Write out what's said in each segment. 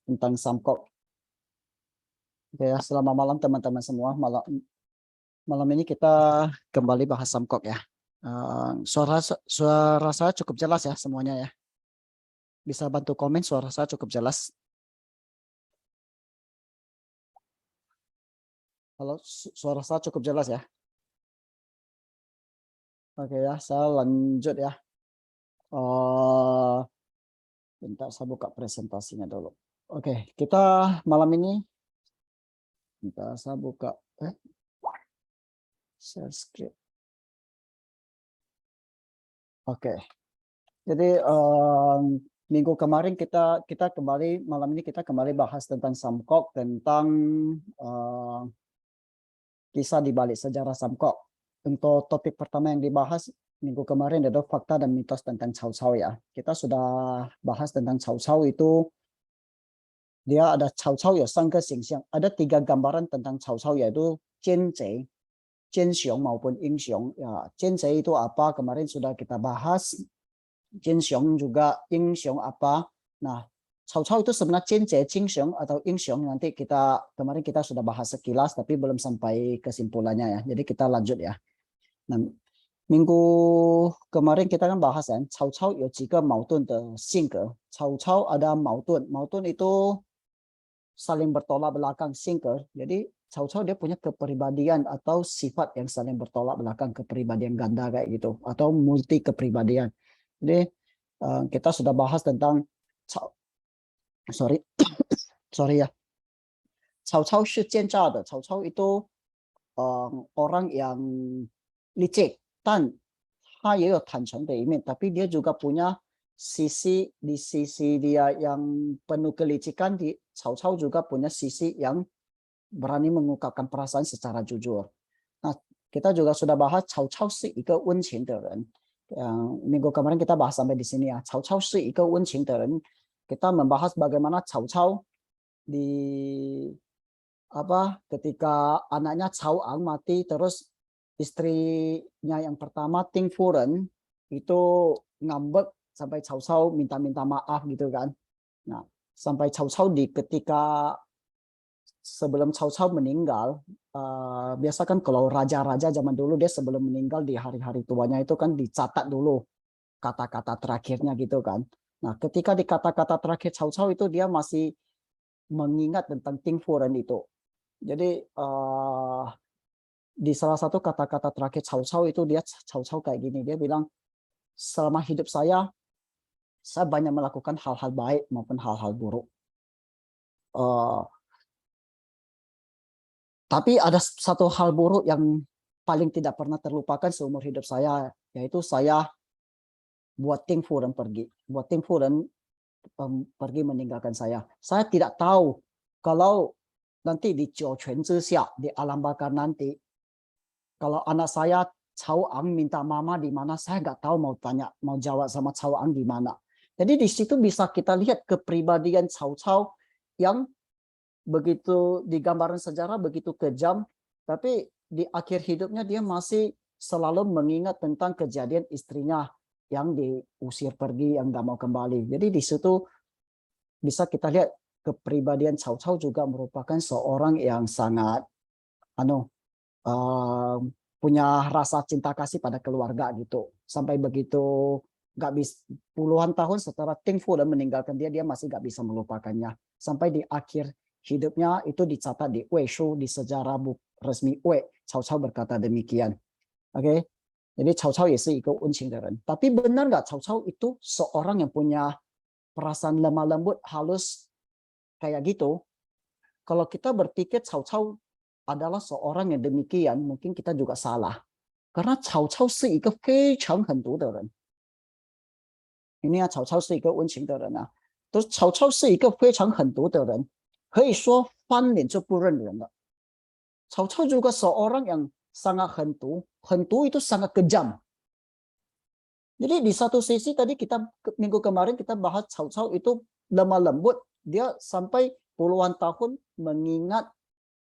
tentang Samkok. Oke ya, selamat malam teman-teman semua. Malam ini kita kembali bahas Samkok ya. Suara saya cukup jelas ya semuanya ya. Bisa bantu komen suara saya cukup jelas. Halo, suara saya cukup jelas ya. Oke ya, saya lanjut ya. Bentar saya buka presentasinya dulu. Oke, kita malam ini, bentar saya buka share screen. Oke, jadi minggu kemarin kita kembali, malam ini kita kembali bahas tentang Samkok, tentang kisah di balik sejarah Samkok. Untuk topik pertama yang dibahas minggu kemarin adalah fakta dan mitos tentang Cao Cao ya. Kita sudah bahas tentang Cao Cao itu, dia ada Cao Cao ya, sangka xingxiang. Ada 3 gambaran tentang Cao Cao, yaitu Jianzhe, Jianxiong maupun Yingxiong. Ya, Jianzhe itu apa? Kemarin sudah kita bahas. Jianxiong juga, Yingxiong apa? Nah, Cao Cao itu sebenarnya Jianzhe, Jingxiong atau Yingxiong. Nanti kemarin kita sudah bahas sekilas, tapi belum sampai kesimpulannya ya. Jadi kita lanjut ya. Nah, minggu kemarin kita kan bahas kan, Cao Cao有几个矛盾的性格. Cao Cao ada mautun. Mautun itu saling bertolak belakang, singker. Jadi Cao Cao dia punya kepribadian atau sifat yang saling bertolak belakang, kepribadian ganda kayak gitu, atau multi kepribadian. Jadi kita sudah bahas tentang sorry ya. Cao Cao 是奸诈的. Cao Cao itu orang yang licik, dan 他也有坦诚的一面, tapi dia juga punya sisi dia yang penuh kelicikan. Di Cao Cao juga punya sisi yang berani mengungkapkan perasaan secara jujur. Nah, kita juga sudah bahas Cao Cao 是一个温情的人. Minggu kemarin kita bahas sampai di sini ya. Cao Cao 是一个温情的人. Kita membahas bagaimana Cao Cao ketika anaknya Cao Ang mati, terus istrinya yang pertama Ting Furen itu ngambek sampai Cao Cao minta maaf gitu kan. Nah, sampai Cao Cao ketika sebelum Cao Cao meninggal, biasa kan kalau raja-raja zaman dulu dia sebelum meninggal di hari-hari tuanya itu kan dicatat dulu kata-kata terakhirnya gitu kan. Nah, ketika di kata-kata terakhir Cao Cao itu dia masih mengingat tentang Ting Furen itu. Jadi di salah satu kata-kata terakhir Cao Cao itu Cao Cao kayak gini, dia bilang, selama hidup saya banyak melakukan hal-hal baik maupun hal-hal buruk. Tapi ada satu hal buruk yang paling tidak pernah terlupakan seumur hidup saya, yaitu saya buat Ting Furen pergi. Buat Ting Furen pergi meninggalkan saya. Saya tidak tahu kalau nanti di Jiu Quan Zixia, di alam bakar nanti, kalau anak saya Cao Ang minta mama di mana, saya nggak tahu mau jawab sama Cao Ang di mana. Jadi di situ bisa kita lihat kepribadian Cao Cao yang begitu di gambaran sejarah begitu kejam, tapi di akhir hidupnya dia masih selalu mengingat tentang kejadian istrinya yang diusir pergi, yang nggak mau kembali. Jadi di situ bisa kita lihat kepribadian Cao Cao juga merupakan seorang yang sangat punya rasa cinta kasih pada keluarga gitu. Sampai begitu nggak bisa, puluhan tahun setelah Ting Furen meninggalkan dia masih nggak bisa melupakannya. Sampai di akhir hidupnya itu dicatat di Wei Shu, di sejarah resmi Wei, Cao Cao berkata demikian. Oke, jadi Cao Cao 也是一个温情的人. Tapi benar nggak Cao Cao itu seorang yang punya perasaan lemah lembut, halus kayak gitu? Kalau kita berpikir Cao Cao adalah seorang yang demikian, mungkin kita juga salah. Karena Cao Cao 是一个非常狠毒的人. Ini ya, Cao Cao 是一个温情的人啊. Terus Cao Cao 是一个非常狠毒的人. 可以说翻脸就不认人了. Cao Cao juga seorang yang sangat hentu. Hentu itu sangat kejam. Jadi di satu sisi tadi minggu kemarin kita bahas Cao Cao itu lemah lembut. Dia sampai puluhan tahun mengingat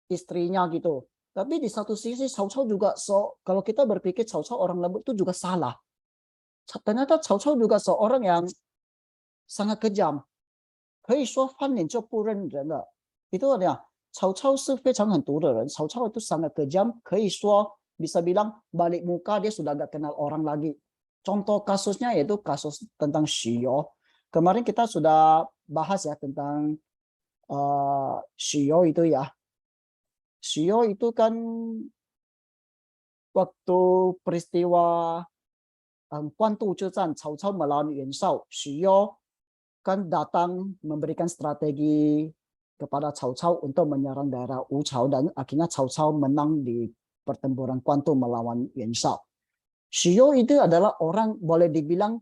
istrinya gitu. Tapi di satu sisi Cao Cao juga kalau kita berpikir Cao Cao orang lembut itu juga salah. Ternyata Cao Cao juga seorang yang sangat kejam. 可以说翻脸就不认人了。Itu ada Cao Cao 是非常狠毒的人，Cao Cao itu sangat kejam, 可以说 bisa bilang balik muka dia sudah gak kenal orang lagi. Contoh kasusnya yaitu kasus tentang Shio. Kemarin kita sudah bahas ya tentang Shio itu ya. Shio itu kan waktu peristiwa Guandu Zhejian, Cao Cao melawan Yuan Shao, Shio kan datang memberikan strategi kepada Cao Cao untuk menyerang daerah Wuchao dan akhirnya Cao Cao menang di pertempuran Guandu melawan Yuan Shao. Shio itu adalah orang boleh dibilang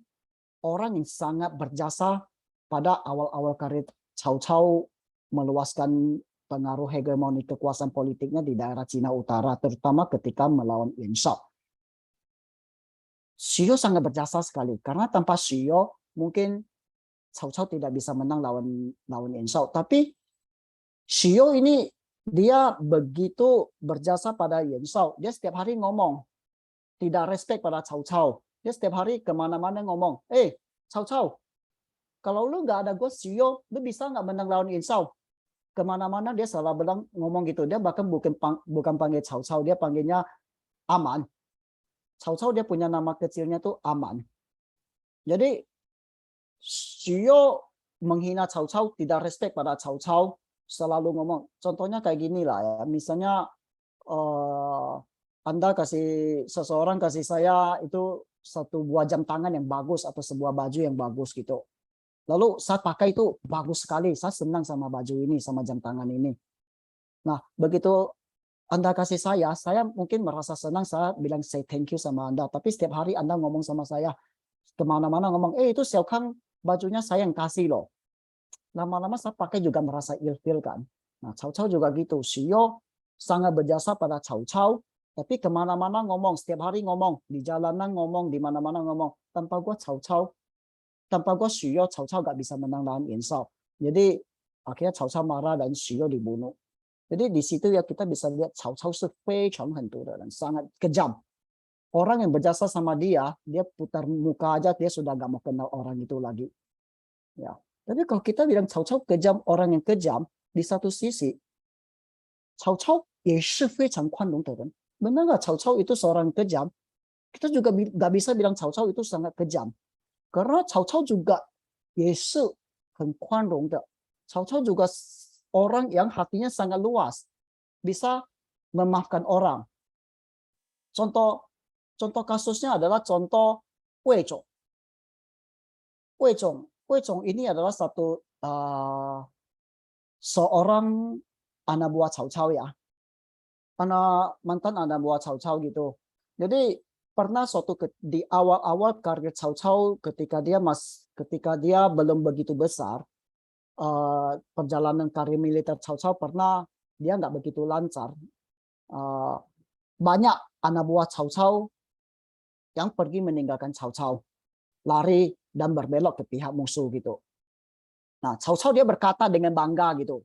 orang yang sangat berjasa pada awal-awal karir Cao Cao meluaskan pengaruh hegemoni kekuasaan politiknya di daerah Cina Utara, terutama ketika melawan Yuan Shao. Shio sangat berjasa sekali karena tanpa Shio mungkin Cao Cao tidak bisa menang lawan Yuan Shao. Tapi Shio ini dia begitu berjasa pada Yuan Shao. Dia setiap hari ngomong tidak respect pada Cao Cao. Dia setiap hari kemana-mana ngomong, Cao Cao, kalau lu nggak ada gue Shio, lu bisa nggak menang lawan Yuan Shao? Kemana-mana dia selalu bilang ngomong gitu. Dia bahkan bukan panggil Cao Cao, dia panggilnya Aman. Cao Cao dia punya nama kecilnya tuh Aman. Jadi Shio menghina Cao Cao, tidak respect pada Cao Cao, selalu ngomong. Contohnya kayak gini lah ya. Misalnya Anda seseorang kasih saya itu satu buah jam tangan yang bagus atau sebuah baju yang bagus gitu. Lalu saya pakai itu bagus sekali. Saya senang sama baju ini, sama jam tangan ini. Nah, begitu Anda kasih saya mungkin merasa senang, saya bilang say thank you sama Anda. Tapi setiap hari Anda ngomong sama saya, kemana-mana ngomong, itu Xiao Kang bajunya saya yang kasih loh. Lama-lama saya pakai juga merasa ilfil kan. Nah, Cao Cao juga gitu. Shio sangat berjasa pada Cao Cao, tapi kemana-mana ngomong, setiap hari ngomong, di jalanan ngomong, di mana-mana ngomong. Tanpa gua Shio, Cao Cao gak bisa menang lawan Yuan Shao. Jadi akhirnya Cao Cao marah dan Shio dibunuh. Jadi di situ ya kita bisa lihat Cao Cao 是非常狠毒的人, sangat kejam. Orang yang berjasa sama dia putar muka aja dia sudah gak mau kenal orang itu lagi. Ya. Tapi kalau kita bilang Cao Cao kejam, orang yang kejam, di satu sisi Cao Cao 也是非常宽容的人. Benar nggak Cao Cao itu seorang kejam? Kita juga nggak bisa bilang Cao Cao itu sangat kejam. Karena Cao Cao juga 也是很宽容的. Cao Cao juga orang yang hatinya sangat luas, bisa memaafkan orang. Contoh kasusnya adalah contoh Wei Zhong. Wei Zhong ini adalah seorang anak buah Cao Cao ya. Mantan anak buah Cao Cao gitu. Jadi pernah di awal-awal karir Cao Cao ketika dia belum begitu besar, perjalanan karir militer Cao Cao pernah dia nggak begitu lancar. Banyak anak buah Cao Cao yang pergi meninggalkan Cao Cao, lari dan berbelok ke pihak musuh gitu. Nah, Cao Cao dia berkata dengan bangga gitu,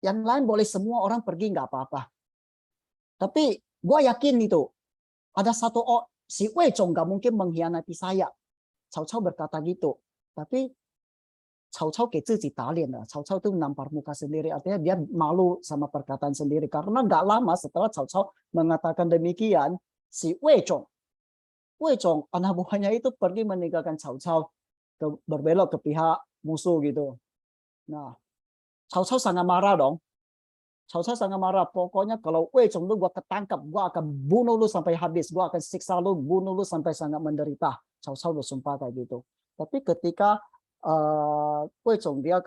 yang lain boleh semua orang pergi nggak apa-apa. Tapi gue yakin itu ada si Wei Zhong nggak mungkin mengkhianati saya. Cao Cao berkata gitu. Tapi Cao Cao 给自己打脸了. Cao Cao itu nampar muka sendiri. Artinya dia malu sama perkataan sendiri. Karena nggak lama setelah Cao Cao mengatakan demikian, si Wei Zhong, anak buahnya itu pergi meninggalkan Cao Cao, berbelok ke pihak musuh gitu. Nah, Cao Cao sangat marah dong. Cao Cao sangat marah. Pokoknya kalau Wei Zhong lu gua ketangkap, gua akan bunuh lu sampai habis. Gua akan siksa lu, bunuh lu sampai sangat menderita. Cao Cao bersumpah kayak gitu. Tapi ketika Wei Zhong dia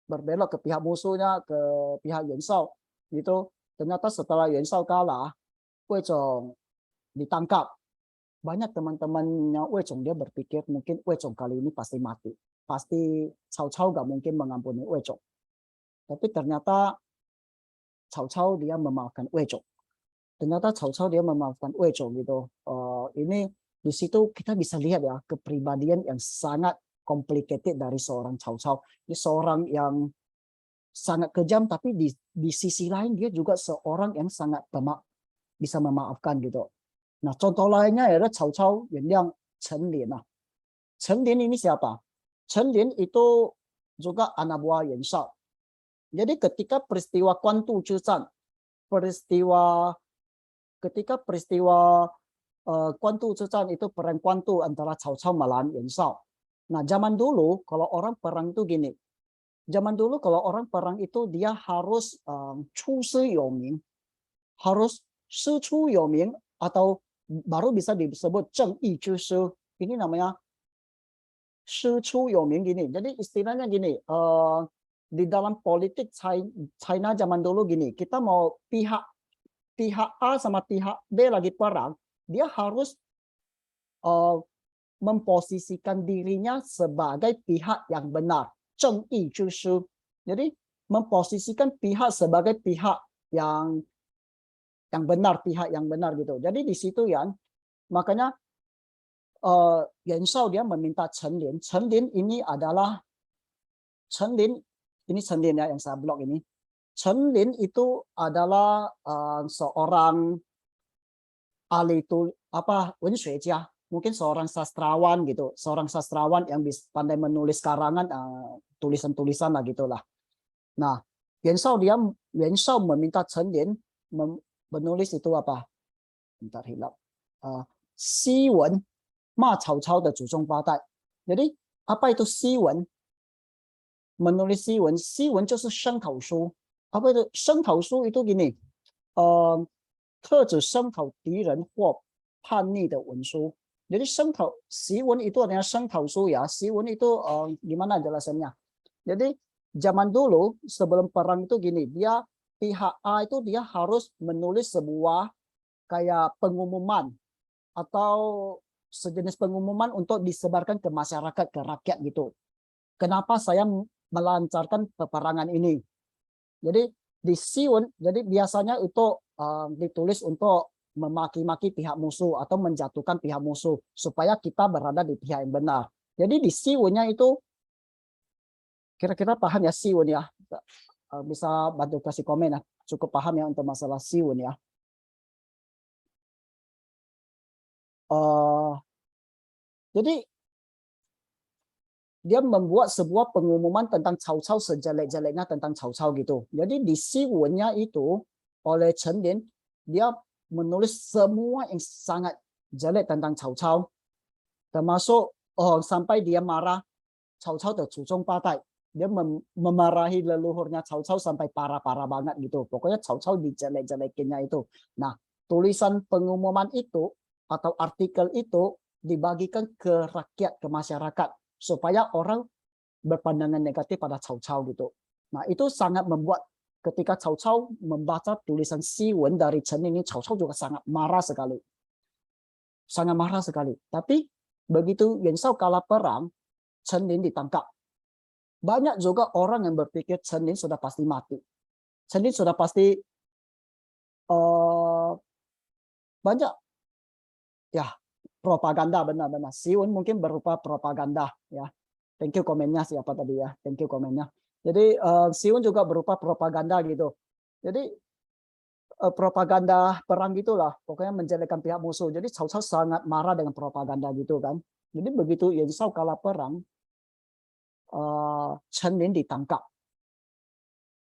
berbelok ke pihak musuhnya, ke pihak Yuan Shao gitu, ternyata setelah Yuan Shao kalah, Wei Zhong ditangkap. Banyak teman-temannya Wei Zhong dia berpikir mungkin Wei Zhong kali ini pasti mati. Pasti Cao Cao gak mungkin mengampuni Wei Zhong. Tapi ternyata Cao Cao dia memaafkan Wei Zhong. Ternyata Cao Cao dia memaafkan Wei Zhong gitu. Ini di situ kita bisa lihat ya kepribadian yang sangat complicated dari seorang Cao Cao. Dia seorang yang sangat kejam, tapi di sisi lain dia juga seorang yang sangat bisa memaafkan gitu. Nah, contoh lainnya adalah Cao Cao yang Chen Lian. Chen Lian ini siapa? Chen Lian itu juga anak buah Yuan Shao. Jadi ketika peristiwa Guandu Zhizhan, ketika peristiwa Guandu Zhizhan itu perang Guandu antara Cao Cao melawan Yuan Shao. Nah, zaman dulu kalau orang perang itu gini. Zaman dulu kalau orang perang itu dia harus chu shi you ming, harus shi chu you ming, atau baru bisa disebut zheng yi zhi shi. Ini namanya shi chu you ming gini. Jadi istilahnya gini, di dalam politik China zaman dulu gini, kita mau pihak A sama pihak B lagi perang, dia harus memposisikan dirinya sebagai pihak yang benar. Zheng yi zhi shi. Jadi memposisikan pihak sebagai pihak yang benar, pihak yang benar gitu. Jadi di situ ya, makanya Yuan Shao dia meminta Chen Lin. Chen Lin ini adalah ini Chen Lin ya yang saya blog ini. Chen Lin itu adalah seorang ahli wenxuejia, mungkin seorang sastrawan gitu, seorang sastrawan yang bisa pandai menulis karangan, tulisan-tulisan lah gitulah. Nah, Yuan Shao meminta Chen Lin menulis itu apa? Bentar hilap. Si wen ma Cao Cao de zuzong badai. Jadi apa itu si wen? Menulis si wen就是声讨书。Apa itu 声讨书 itu gini, 特指声讨敌人或叛逆的文书。Jadi si wen itu artinya 声讨书 ya. Si wen itu gimana jelasannya? Jadi zaman dulu sebelum perang itu gini, dia pihak A itu dia harus menulis sebuah kayak pengumuman atau sejenis pengumuman untuk disebarkan ke masyarakat, ke rakyat gitu. Kenapa saya melancarkan peperangan ini? Jadi di Siun, jadi biasanya itu ditulis untuk memaki-maki pihak musuh atau menjatuhkan pihak musuh supaya kita berada di pihak yang benar. Jadi di Siunnya itu kira-kira paham ya Siun ya? Bisa bantu kasih komen ya. Cukup paham ya untuk masalah Siun ya. Jadi dia membuat sebuah pengumuman tentang Cao Cao sejelek-jeleknya tentang Cao Cao gitu. Jadi di Siwunnya itu oleh Chen Lin, dia menulis semua yang sangat jelek tentang Cao Cao. Termasuk sampai dia marah Cao Cao de zuzong badai. Dia memarahi leluhurnya Cao Cao sampai parah-parah banget gitu. Pokoknya Cao Cao dijelek-jelekinnya itu. Nah, tulisan pengumuman itu atau artikel itu dibagikan ke rakyat, ke masyarakat, supaya orang berpandangan negatif pada Cao Cao gitu. Nah, itu sangat membuat ketika Cao Cao membaca tulisan si wen dari Chen ini, Cao Cao juga sangat marah sekali. Sangat marah sekali. Tapi begitu Yuan Shao kalah perang, Chen Lin ditangkap. Banyak juga orang yang berpikir Chen Lin sudah pasti mati. Chen Lin sudah pasti banyak ya propaganda, benar-benar. Siun mungkin berupa propaganda ya. Thank you komennya siapa tadi ya. Thank you komennya. Jadi Siun juga berupa propaganda gitu. Jadi propaganda perang gitulah. Pokoknya menjelekkan pihak musuh. Jadi Cao Cao sangat marah dengan propaganda gitu kan. Jadi begitu Yuan Shao kalah perang, Chen Lin ditangkap.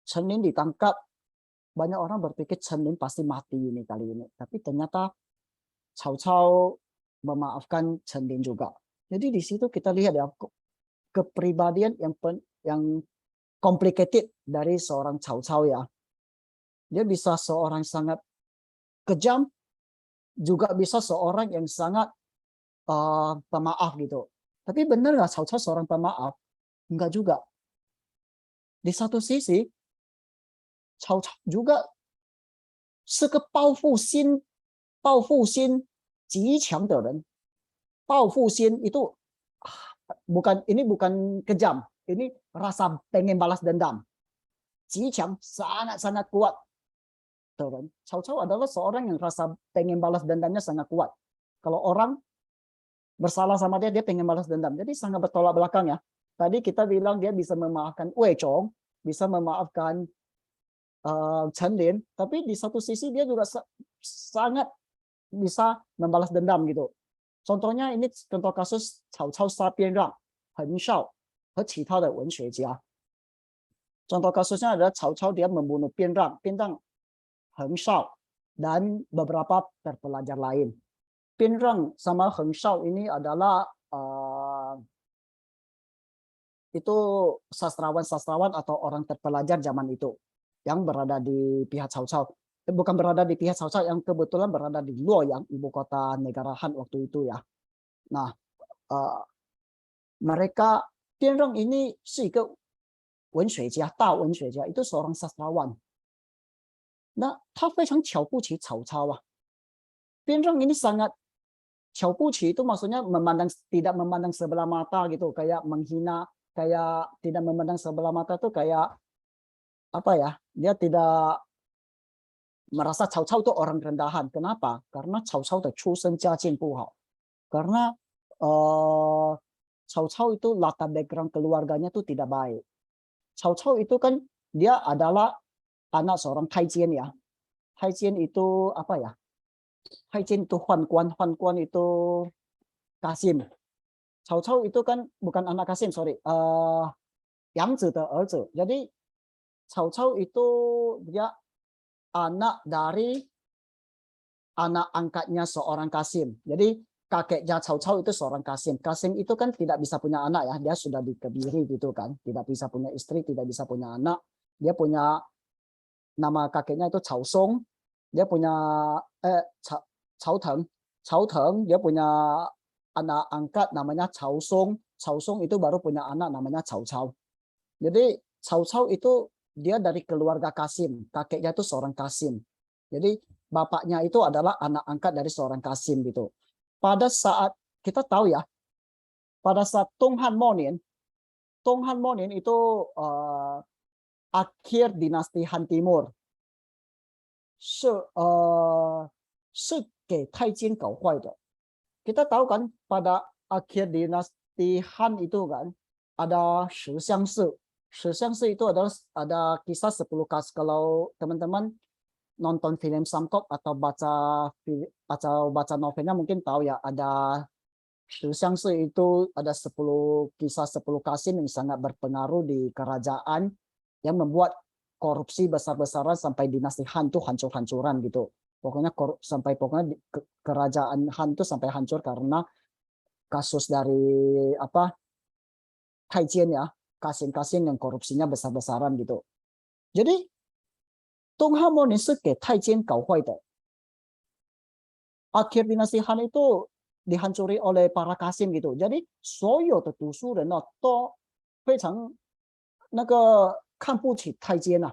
Chen Lin ditangkap. Banyak orang berpikir Chen Lin pasti mati ini kali ini. Tapi ternyata Cao Cao memaafkan Chen Lin juga. Jadi di situ kita lihat ya kepribadian yang complicated dari seorang Cao Cao ya. Dia bisa seorang sangat kejam, juga bisa seorang yang sangat pemaaf gitu. Tapi benar nggak Cao Cao seorang pemaaf? Enggak juga. Di satu sisi Cao Cao juga报复心极强的人。报复心itu bukan kejam, ini rasa pengen balas dendam. 极强 sangat kuat. Cao Cao adalah seorang yang rasa pengen balas dendamnya sangat kuat. Kalau orang bersalah sama dia pengen balas dendam. Jadi sangat bertolak belakang ya. Tadi kita bilang dia bisa memaafkan Wei Chong, bisa memaafkan Chen Lin, tapi di satu sisi dia juga sangat bisa membalas dendam gitu. Contohnya ini contoh kasus Cao Cao 杀边让 Heng Shao. 和其他的文学家。Contoh kasusnya adalah Cao Cao dia membunuh Pian Rang, Heng Shao, dan beberapa terpelajar lain. Pian Rang sama Heng Shao ini adalah itu sastrawan-sastrawan atau orang terpelajar zaman itu yang berada di pihak Cao Cao. Bukan berada di pihak Cao Cao, yang kebetulan berada di Luoyang, ibu kota negara Han waktu itu ya. Nah, mereka Pian Rang ini 是一个文学家，大文学家，itu seorang sastrawan. Nah, 他非常瞧不起曹操啊。Pian Rang ini sangat 瞧不起itu maksudnya tidak memandang sebelah mata gitu, kayak menghina, kayak tidak memandang sebelah mata tuh kayak apa ya? Dia tidak merasa Cao Cao itu orang rendahan. Kenapa? Karena Cao Cao 的出身家境不好. Karena Cao Cao itu latar background keluarganya tuh tidak baik. Cao Cao itu kan dia adalah anak seorang Taijian ya. Taijian itu apa ya? Taijian itu Huan Quan itu Kasim. Cao Cao itu kan bukan anak Kasim, sorry. Yang Zi de Erzi. Jadi Cao Cao itu dia anak dari anak angkatnya seorang Kasim. Jadi kakeknya Cao Cao itu seorang Kasim. Kasim itu kan tidak bisa punya anak ya, dia sudah dikebiri gitu kan, tidak bisa punya istri, tidak bisa punya anak. Dia punya nama kakeknya itu Cao Song. Dia punya Cao Teng. Cao Teng dia punya anak angkat namanya Cao Song. Cao Song itu baru punya anak namanya Cao Cao. Jadi Cao Cao itu dia dari keluarga Kasim, kakeknya itu seorang Kasim. Jadi bapaknya itu adalah anak angkat dari seorang Kasim gitu. Pada saat kita tahu ya, pada saat Tong Han Monin itu akhir dinasti Han Timur. 是给太监搞坏的. Kita tahu kan pada akhir dinasti Han itu kan ada Shi Xiangsi. Shi Xiangsi itu adalah ada kisah 10 kasus. Kalau teman-teman nonton film Samkok atau baca novelnya mungkin tahu ya, ada Shi Xiangsi itu ada 10 kisah 10 Kasim yang sangat berpengaruh di kerajaan yang membuat korupsi besar-besaran sampai dinasti Han tuh hancur-hancuran gitu. Pokoknya kerajaan Han tuh sampai hancur karena kasus dari apa Taijian ya, Kasim-Kasim yang korupsinya besar-besaran gitu. Jadi 东汉末年是给太监搞坏的. Akhir dinasti Han itu dihancuri oleh para Kasim gitu. Jadi 所有的读书人呢都非常那个看不起太监啊，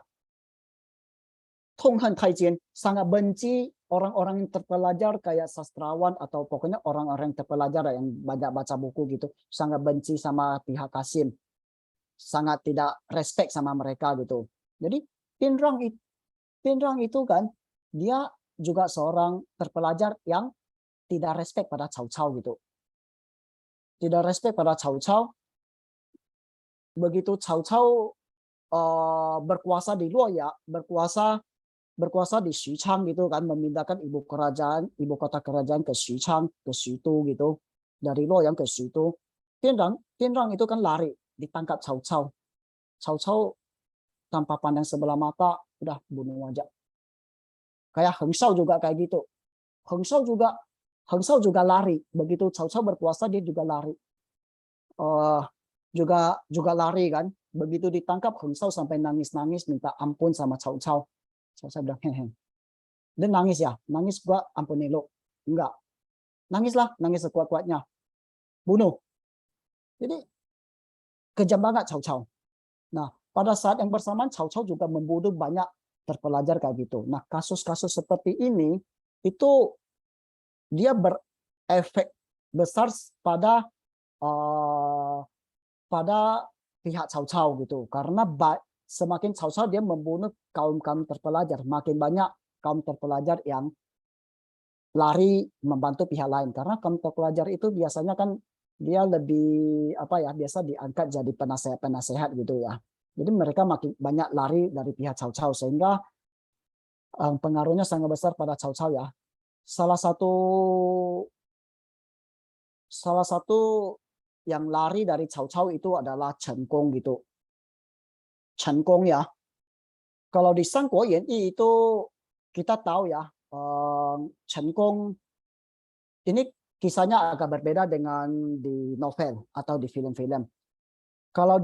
痛恨太监, sangat benci orang-orang yang terpelajar kayak sastrawan atau pokoknya orang-orang terpelajar yang banyak baca buku gitu, sangat benci sama pihak Kasim, sangat tidak respect sama mereka gitu. Jadi Pian Rang itu kan dia juga seorang terpelajar yang tidak respect pada Cao Cao gitu. Tidak respect pada Cao Cao. Begitu Cao Cao berkuasa di Luoyang, berkuasa di Xuchang gitu kan, memindahkan ibu kota kerajaan ke Xuchang, ke Xutu gitu. Dari Luoyang ke Xutu. Pian Rang itu kan lari, ditangkap Cao Cao. Cao Cao tanpa pandang sebelah mata udah bunuh aja. Kayak Heng Shao juga kayak gitu. Heng Shao juga lari. Begitu Cao Cao berkuasa dia juga lari. Juga lari kan. Begitu ditangkap Heng Shao sampai nangis-nangis minta ampun sama Cao Cao. Cao Cao bilang hehe. Dia nangis ya, nangis gua ampuni lo. Enggak. Nangislah, nangis sekuat-kuatnya. Bunuh. Jadi kejam banget Cao Cao. Nah, pada saat yang bersamaan Cao Cao juga membunuh banyak terpelajar kayak gitu. Nah, kasus-kasus seperti ini itu dia berefek besar pada pihak Cao Cao gitu. Karena semakin Cao Cao dia membunuh kaum terpelajar, makin banyak kaum terpelajar yang lari membantu pihak lain. Karena kaum terpelajar itu biasanya kan dia lebih apa ya, biasa diangkat jadi penasehat gitu ya. Jadi mereka makin banyak lari dari pihak Cao Cao sehingga pengaruhnya sangat besar pada Cao Cao ya. Salah satu yang lari dari Cao Cao itu adalah Chen Gong gitu. Chen Gong ya. Kalau di Sang Guo Yan Yi itu kita tahu ya, Chen Gong ini kisahnya agak berbeda dengan di novel atau di film-film. Kalau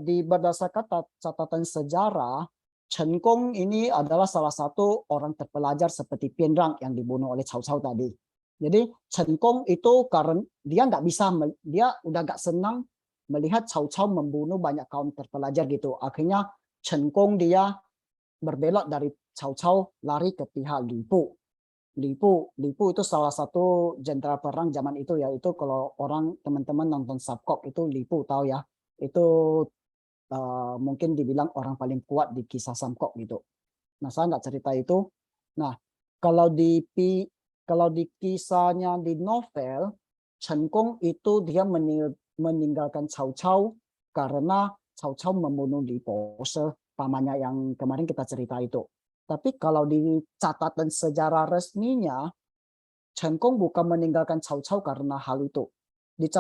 di berdasarkan catatan sejarah, Chen Gong ini adalah salah satu orang terpelajar seperti Pian Rang yang dibunuh oleh Cao Cao tadi. Jadi Chen Gong itu karena dia nggak bisa, dia udah nggak senang melihat Cao Cao membunuh banyak kaum terpelajar gitu. Akhirnya Chen Gong dia berbelok dari Cao Cao lari ke pihak Li Bu. Li Bu itu salah satu jenderal perang zaman itu ya. Itu kalau orang teman-teman nonton Subkok itu Li Bu tahu ya. Itu mungkin dibilang orang paling kuat di kisah Samkok gitu. Nah, saya nggak cerita itu. Nah, kalau di kisahnya di novel, Chen Gong itu dia meninggalkan Cao Cao karena Cao Cao membunuh Li Pose, pamannya yang kemarin kita cerita itu. Tapi kalau di catatan sejarah resminya, Chen Gong bukan meninggalkan Cao Cao karena hal itu. Di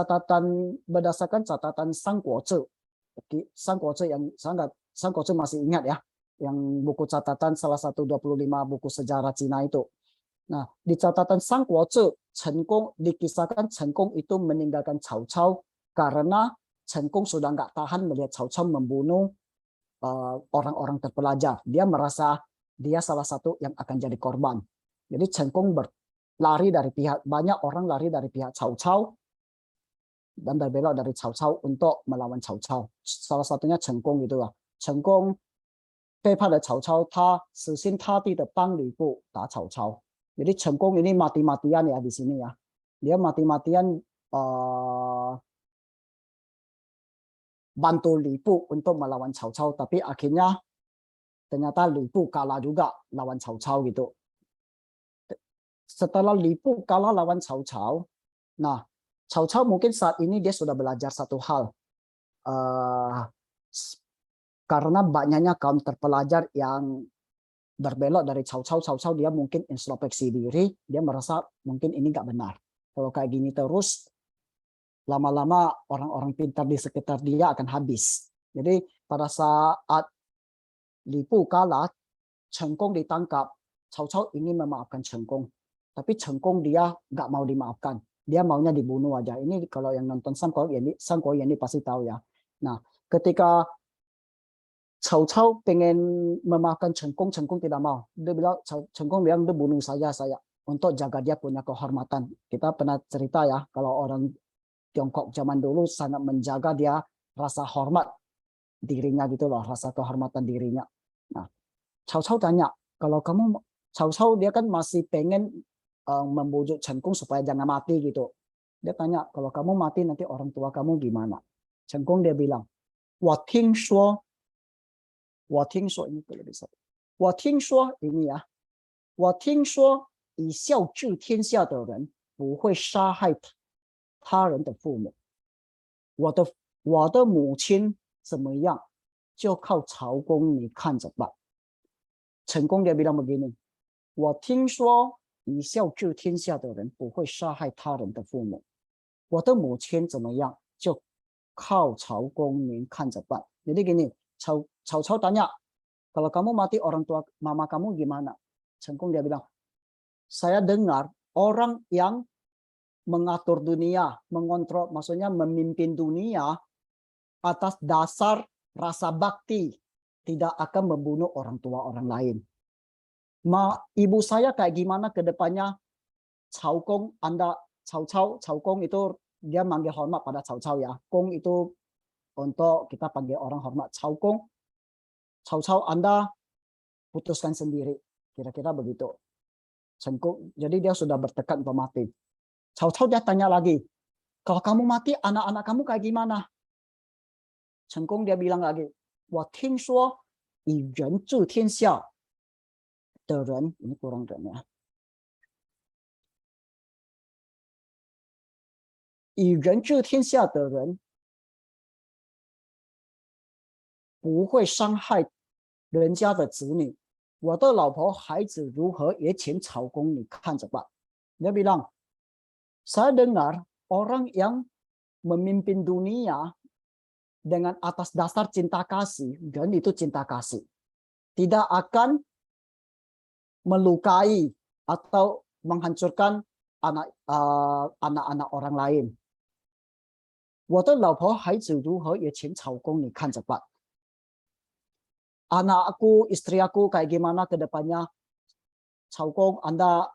berdasarkan catatan Sang Guo Zhi, Sang Guo Zhi yang Sang Guo Zhi masih ingat ya, yang buku catatan salah satu 25 buku sejarah Cina itu. Nah, di catatan Sang Guo Zhi, Chen Gong dikisahkan Chen Gong itu meninggalkan Cao Cao karena Chen Gong sudah nggak tahan melihat Cao Cao membunuh orang-orang terpelajar. Dia merasa dia salah satu yang akan jadi korban. Jadi Chen Gong banyak orang lari dari pihak Cao Cao dan berbelok dari Cao Cao untuk melawan Cao Cao. Salah satunya Chen Gong gitu lah. Chen Gong 背叛了曹操，他死心塌地的帮吕布打曹操。Jadi Chen Gong ini mati-matian ya di sini ya. Dia mati-matian bantu Li Bu untuk melawan Cao Cao, tapi akhirnya ternyata Li Bu kalah juga lawan Cao Cao gitu. Setelah Li Bu kalah lawan Cao Cao, nah Cao Cao mungkin saat ini dia sudah belajar satu hal. Karena banyaknya kaum terpelajar yang berbelok dari Cao Cao, dia mungkin introspeksi diri, dia merasa mungkin ini nggak benar. Kalau kayak gini terus, lama-lama orang-orang pintar di sekitar dia akan habis. Jadi pada saat Li Bu kalah, Chen Gong ditangkap. Cao Cao ingin memaafkan Chen Gong, tapi Chen Gong dia nggak mau dimaafkan. Dia maunya dibunuh aja. Ini kalau yang nonton Sang Guo Yan Yi pasti tahu ya. Nah, ketika Cao Cao pengen memaafkan Chen Gong tidak mau. Dia bilang, Chen Gong bilang, dia bunuh saya untuk jaga dia punya kehormatan. Kita pernah cerita ya, kalau orang Tiongkok zaman dulu sangat menjaga dia rasa hormat dirinya gitu loh, rasa kehormatan dirinya. Nah, Cao Cao tanya, kalau kamu, Cao Cao dia kan masih pengen membujuk Chen Gong supaya jangan mati gitu. Dia tanya, kalau kamu mati nanti orang tua kamu gimana? Chen Gong dia bilang, 我听说ini lebih satu. 我听说 ini ya. 我听说以孝治天下的人不会杀害他人的父母。我的母亲怎么样，就靠曹公你看着吧。成功dia bilang begini. 我听说以孝治天下的人不会杀害他人的父母。我的母亲怎么样，就靠曹公您看着办。Jadi gini, Cao Cao tanya, kalau kamu mati orang tua mama kamu gimana? Chen Gong dia bilang, saya dengar orang yang mengatur dunia, mengontrol, maksudnya memimpin dunia atas dasar rasa bakti, tidak akan membunuh orang tua orang lain. Ibu saya kayak gimana ke depannya? Cao Gong, Anda Cao Gong itu dia manggil hormat pada Cao Cao ya. Gong itu untuk kita panggil orang hormat. Cao Gong, Cao Anda putuskan sendiri. Kira-kira begitu. Chen Gong, jadi dia sudah bertekad untuk mati. Cao dia tanya lagi, kalau kamu mati, anak-anak kamu kayak gimana? Chen Gong dia bilang lagi, 我听说以人治天下的人, ini kurang人ya. 以人治天下的人不会伤害人家的子女，我的老婆孩子如何也请曹公你看着吧。Dia bilang, saya dengar orang yang memimpin dunia dengan atas dasar cinta kasih, dan itu cinta kasih. Tidak akan melukai atau menghancurkan anak-anak orang lain. 我的老婆孩子如何也请草公你看着办。Anak aku, istri aku kayak gimana ke depannya, Caukong Anda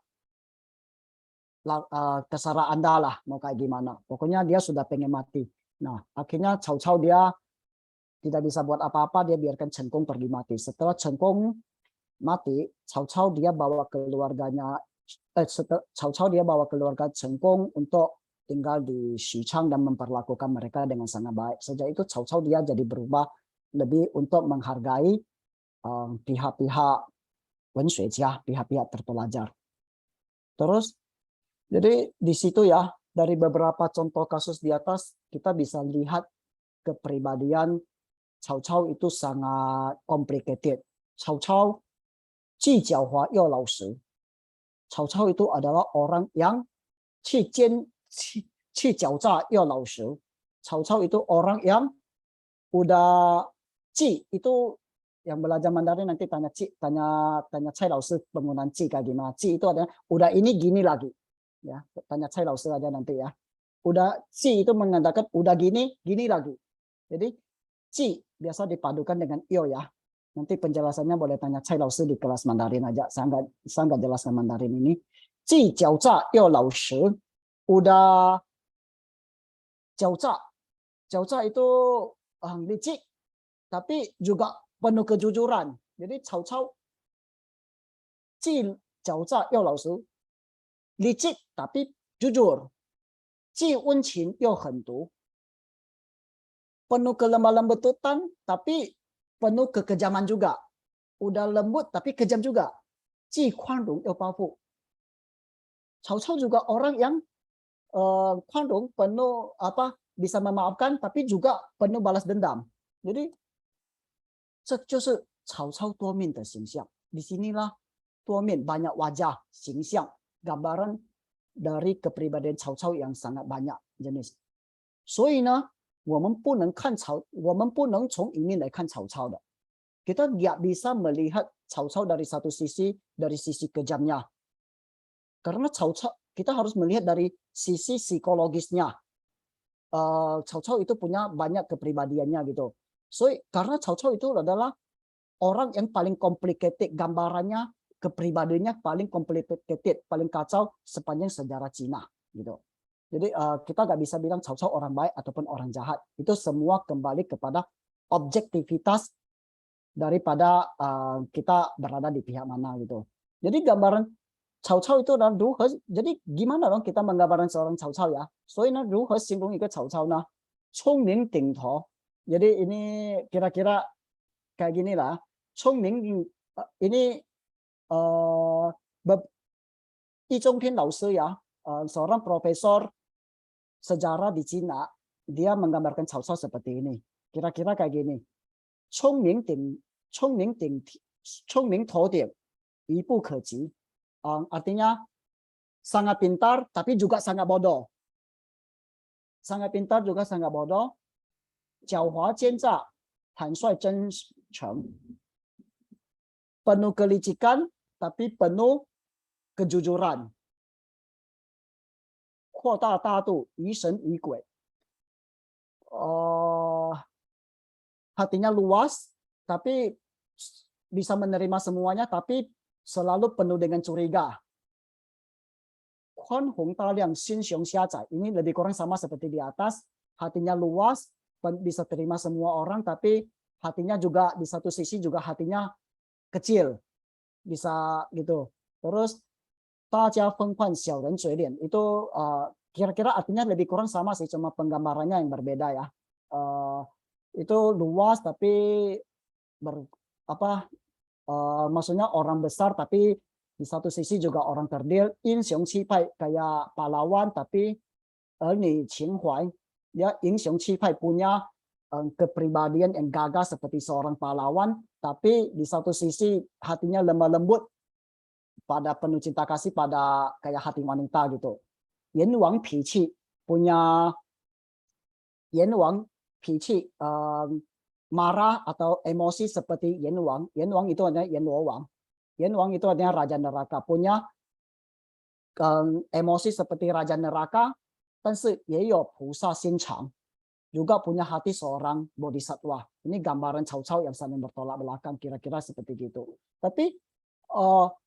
terserah Anda lah mau kayak gimana. Pokoknya dia sudah pengen mati. Nah, akhirnya Cao dia tidak bisa buat apa-apa, dia biarkan Chen Kong pergi mati. Setelah Chen Kong mati, Cao dia bawa keluarganya, Cao dia bawa keluarga Chen Kong untuk tinggal di Xuchang dan memperlakukan mereka dengan sangat baik. Sejak itu Cao dia jadi berubah lebih untuk menghargai pihak-pihak wenxuejia, pihak-pihak terpelajar. Terus, jadi di situ ya, dari beberapa contoh kasus di atas, kita bisa lihat kepribadian Cao itu sangat complicated. Cao 既狡猾又老实。Cao itu adalah orang yang 既狡诈又老实。Cao itu orang yang udah itu yang belajar Mandarin nanti tanya Cai Laosi penggunaan kayak gimana. Itu adalah udah ini gini lagi. Ya, tanya Cai Laosi aja nanti ya. Udah itu mengatakan udah gini lagi. Jadi biasa dipadukan dengan yo ya. Nanti penjelasannya boleh tanya Cai Laosi di kelas Mandarin aja. Saya nggak jelaskan Mandarin ini. 既狡诈又老实 udah 狡诈 itu licik tapi juga penuh kejujuran. Jadi Cao 既狡诈又老实 licik tapi jujur. 既温情又狠毒 penuh kelemah lembutan tapi penuh kekejaman juga. Udah lembut tapi kejam juga. 既宽容又包袱 Cao juga orang yang宽容, penuh bisa memaafkan, tapi juga penuh balas dendam. Jadi, 这就是曹操多面的形象. Disinilah 多面 banyak wajah, 形象, gambaran dari kepribadian Cao yang sangat banyak jenis. 所以呢，我们不能从一面来看曹操的. Kita nggak bisa melihat Cao dari satu sisi, dari sisi kejamnya. Karena kita harus melihat dari sisi psikologisnya. Cao itu punya banyak kepribadiannya gitu. Karena Cao itu adalah orang yang paling complicated, gambarannya, kepribadiannya paling complicated, paling kacau sepanjang sejarah Cina gitu. Jadi kita nggak bisa bilang Cao orang baik ataupun orang jahat. Itu semua kembali kepada objektivitas daripada kita berada di pihak mana gitu. Jadi gambaran Cao itu adalah jadi gimana dong kita menggambarkan seorang Cao ya? 所以呢，如何形容一个Cao呢？聪明顶头。Jadi ini kira-kira kayak gini lah. 聪明 ini Yi Zhongtian Laosi ya, seorang profesor sejarah di Cina, dia menggambarkan Cao seperti ini. Kira-kira kayak gini. 聪明头顶，一不可及。Artinya sangat pintar tapi juga sangat bodoh. Sangat pintar juga sangat bodoh. 狡猾奸诈，坦率真诚。Penuh kelicikan tapi penuh kejujuran. 扩大大度，疑神疑鬼。Hatinya luas tapi bisa menerima semuanya tapi selalu penuh dengan curiga. 宽宏大量，心胸狭窄. Ini lebih kurang sama seperti di atas. Hatinya luas, bisa terima semua orang, tapi hatinya juga di satu sisi juga hatinya kecil, bisa gitu. Terus 大家分换小人嘴脸 itu kira-kira artinya lebih kurang sama sih, cuma penggambarannya yang berbeda ya. Itu luas tapi maksudnya orang besar tapi di satu sisi juga orang terdil. 英雄气派 kayak pahlawan tapi 儿女情怀 ya, 英雄气派 punya kepribadian yang gagah seperti seorang pahlawan tapi di satu sisi hatinya lemah lembut pada penuh cinta kasih pada kayak hati wanita gitu. 阎王脾气 punya Yan Wang, pici, marah atau emosi seperti Yan Wang. Yan Wang itu adalah Yan Luo Wang. Yan Wang itu adalah raja neraka, punya emosi seperti raja neraka, 但是也有菩萨心肠, juga punya hati seorang bodhisatwa. Ini gambaran Cao Cao yang saling bertolak belakang, kira-kira seperti gitu. Tapi Cao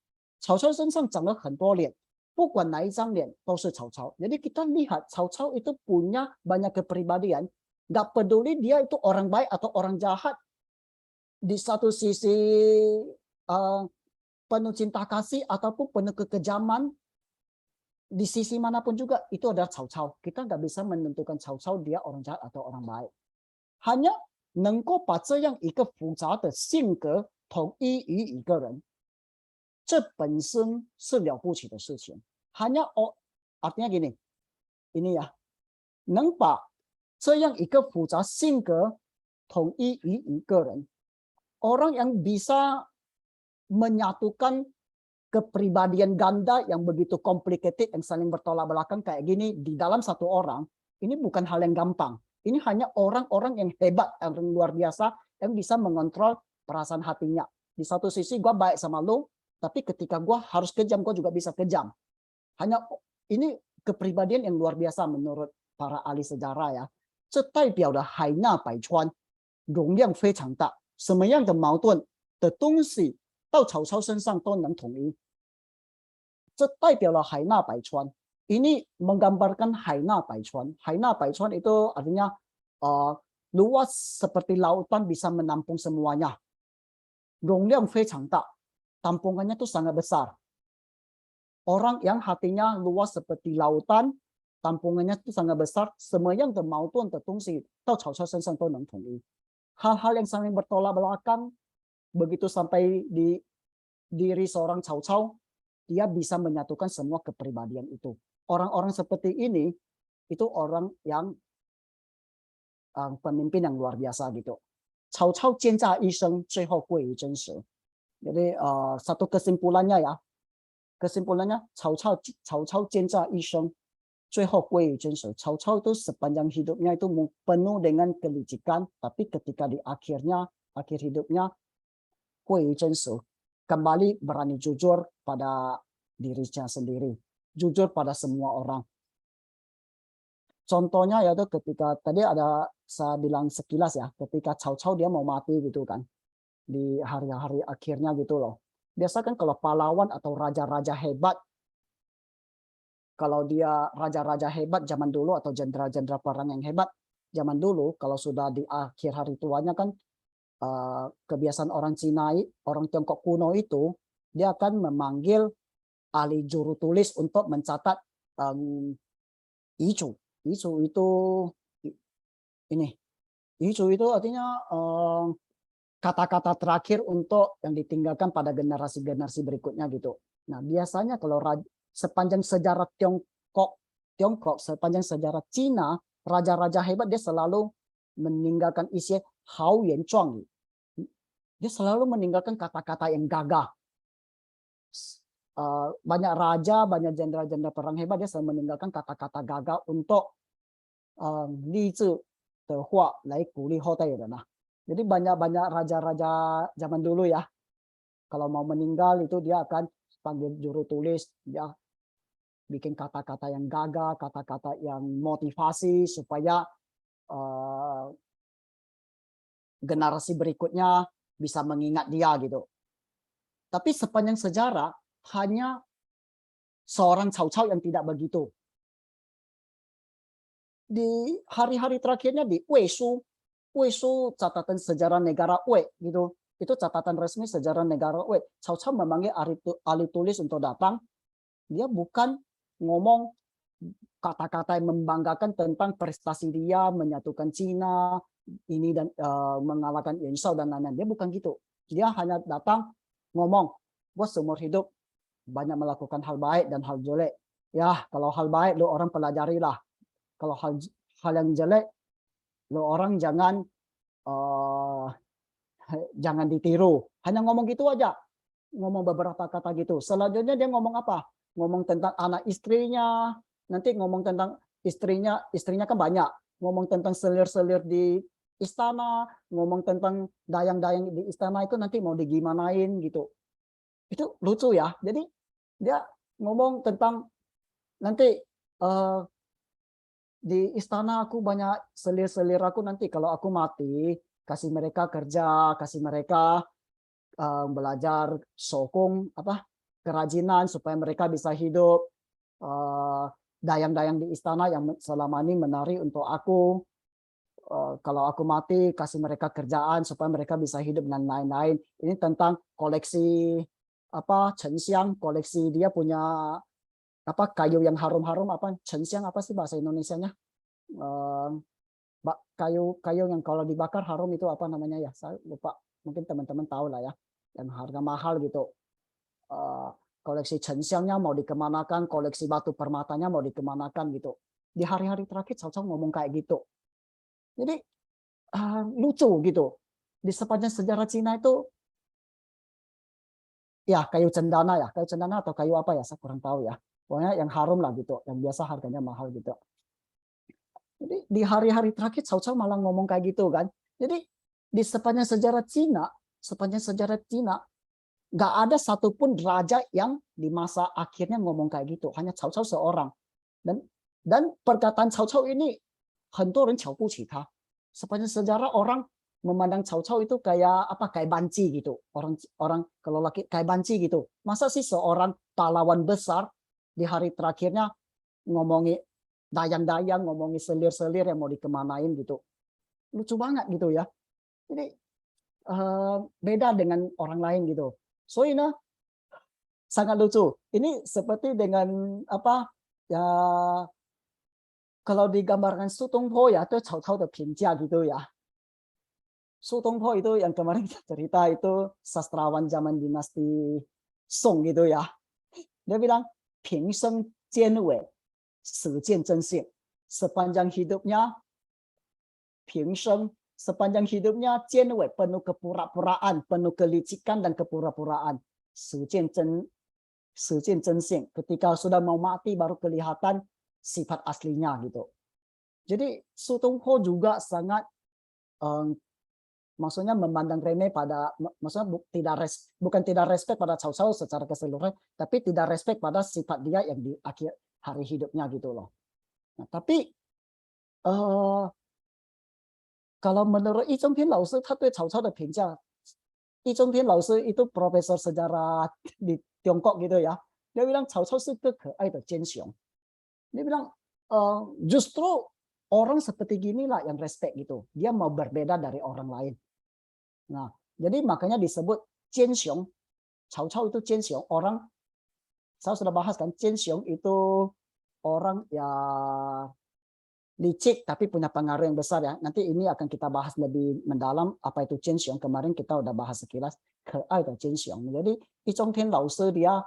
Cao 身上长了很多脸，不管哪一张脸都是Cao Cao. Jadi kita lihat Cao Cao itu punya banyak kepribadian, nggak peduli dia itu orang baik atau orang jahat. Di satu sisi penuh cinta kasih ataupun penuh kekejaman, di sisi manapun juga itu adalah Cao Cao. Kita nggak bisa menentukan Cao Cao dia orang jahat atau orang baik. Hanya 能够把这样一个复杂的性格统一于一个人，这本身是了不起的事情。Hanya artinya gini, ini ya, 能把这样一个复杂性格统一于一个人, orang yang bisa menyatukan kepribadian ganda yang begitu complicated, yang saling bertolak belakang kayak gini di dalam satu orang, ini bukan hal yang gampang. Ini hanya orang-orang yang hebat, yang luar biasa, yang bisa mengontrol perasaan hatinya. Di satu sisi gue baik sama lo, tapi ketika gue harus kejam, gue juga bisa kejam. Hanya ini kepribadian yang luar biasa menurut para ahli sejarah ya. 这代表了海纳百川，容量非常大，什么样的矛盾的东西到曹操身上都能统一。这代表了海纳百川. Ini menggambarkan Haina Baichuan. Haina Baichuan itu artinya luas seperti lautan, bisa menampung semuanya. Rongliang fei chang da, tampungannya itu sangat besar. Orang yang hatinya luas seperti lautan, tampungannya itu sangat besar. Semua yang bermautuan tertungsi, tau Cao Cao sensang to neng tong. Hal-hal yang saling bertolak belakang, begitu sampai di diri seorang Cao Cao, dia bisa menyatukan semua kepribadian itu. Orang-orang seperti ini itu orang yang pemimpin yang luar biasa gitu. Cao Cao 奸诈一生，最后归于真实. Jadi satu kesimpulannya ya, kesimpulannya Cao Cao 奸诈一生，最后归于真实. Cao Cao itu sepanjang hidupnya itu penuh dengan kelicikan, tapi ketika di akhir hidupnya 归于真实, kembali berani jujur pada dirinya sendiri, jujur pada semua orang. Contohnya yaitu ketika tadi ada saya bilang sekilas ya, ketika Cao Cao dia mau mati gitu kan, di hari-hari akhirnya gitu loh. Biasa kan kalau pahlawan atau raja-raja hebat, kalau dia raja-raja hebat zaman dulu atau jenderal-jenderal perang yang hebat zaman dulu, kalau sudah di akhir hari tuanya kan, kebiasaan orang Cina, orang Tiongkok kuno itu, dia akan memanggil ahli juru tulis untuk mencatat icu. Icu itu ini. Icu itu artinya kata-kata terakhir untuk yang ditinggalkan pada generasi-generasi berikutnya gitu. Nah, biasanya kalau sepanjang sejarah Tiongkok, sepanjang sejarah Cina, raja-raja hebat dia selalu meninggalkan isi hao yan chuang. Dia selalu meninggalkan kata-kata yang gagah. Banyak raja, banyak jenderal-jenderal perang hebat dia selalu meninggalkan kata-kata gagah untuk li zhi de hua lai guli hotai de nah. Jadi banyak raja-raja zaman dulu ya, kalau mau meninggal itu dia akan panggil juru tulis, dia bikin kata-kata yang gagah, kata-kata yang motivasi supaya generasi berikutnya bisa mengingat dia gitu. Tapi sepanjang sejarah hanya seorang Cao Cao yang tidak begitu. Di hari-hari terakhirnya di Wei Shu catatan sejarah negara Wei gitu. Itu catatan resmi sejarah negara Wei. Cao Cao memanggil ahli tulis untuk datang. Dia bukan ngomong kata-kata yang membanggakan tentang prestasi dia menyatukan Cina ini dan mengalahkan Yuan Shao dan lain-lain. Dia bukan gitu. Dia hanya datang ngomong, gue seumur hidup banyak melakukan hal baik dan hal jelek. Ya, kalau hal baik lo orang pelajarilah. Kalau hal yang jelek lo orang jangan ditiru. Hanya ngomong gitu aja. Ngomong beberapa kata gitu. Selanjutnya dia ngomong apa? Ngomong tentang anak istrinya. Nanti ngomong tentang istrinya kan banyak. ngomong tentang selir-selir di istana, ngomong tentang dayang-dayang di istana itu nanti mau digimanain gitu. Itu lucu ya. Jadi dia ngomong tentang nanti di istana aku banyak selir-selir aku nanti kalau aku mati kasih mereka kerja, kasih mereka belajar sokong apa kerajinan supaya mereka bisa hidup. Dayang-dayang di istana yang selama ini menari untuk aku. Kalau aku mati kasih mereka kerjaan supaya mereka bisa hidup dan lain-lain. Ini tentang koleksi apa Chen Xiang, koleksi dia punya apa kayu yang harum-harum apa Chen Xiang apa sih bahasa Indonesianya? Kayu yang kalau dibakar harum itu apa namanya ya? Saya lupa. Mungkin teman-teman tahu lah ya. Yang harga mahal gitu. Koleksi Chen Xiangnya mau dikemanakan, koleksi batu permatanya mau dikemanakan gitu. Di hari-hari terakhir Cao Cao ngomong kayak gitu. Jadi lucu gitu. Di sepanjang sejarah Cina itu ya kayu cendana ya, kayu cendana atau kayu apa ya, saya kurang tahu ya. Pokoknya yang harum lah gitu, yang biasa harganya mahal gitu. Jadi di hari-hari terakhir Cao Cao malah ngomong kayak gitu kan. Jadi di sepanjang sejarah Cina nggak ada satupun raja yang di masa akhirnya ngomong kayak gitu. Hanya Cao Cao seorang. Dan perkataan Cao Cao ini 很多人瞧不起他. Sepanjang sejarah orang memandang Cao Cao itu kayak apa kayak banci gitu. Orang kalau laki kayak banci gitu. Masa sih seorang pahlawan besar di hari terakhirnya ngomongi dayang-dayang, ngomongi selir-selir yang mau dikemanain gitu. Lucu banget gitu ya. Jadi beda dengan orang lain gitu. So ini sangat lucu. Ini seperti dengan apa ya kalau digambarkan Su Dongpo ya itu Cao Cao de Pingja gitu ya. Su Dongpo itu yang kemarin kita cerita itu sastrawan zaman dinasti Song gitu ya. Dia bilang Pingsheng Jianwei, Sijian Zhenxing. Sepanjang hidupnya Pingsheng, sepanjang hidupnya Jianwei penuh kepura-puraan, penuh kelicikan dan kepura-puraan. Sijian Zhenxing. Ketika sudah mau mati baru kelihatan sifat aslinya gitu. Jadi Su Dongpo juga sangat maksudnya memandang remeh pada maksudnya bukan tidak respect pada Cao Cao secara keseluruhan, tapi tidak respect pada sifat dia yang di akhir hari hidupnya gitu loh. Nah, tapi kalau menurut Yi Zhongping 老师他对曹操的评价Yi Zhongping 老师 itu profesor sejarah di Tiongkok gitu ya. Dia bilang Cao Cao 是个可爱的奸雄. Dia bilang justru orang seperti ginilah yang respect gitu. Dia mau berbeda dari orang lain. Nah, jadi makanya disebut Jianxiong. Cao Cao itu Jianxiong. Orang, saya sudah bahas kan, Jianxiong itu orang yang licik tapi punya pengaruh yang besar ya. Nanti ini akan kita bahas lebih mendalam apa itu Jianxiong. Kemarin kita udah bahas sekilas keai dan Jianxiong. Jadi Yi Zhongping 老师 dia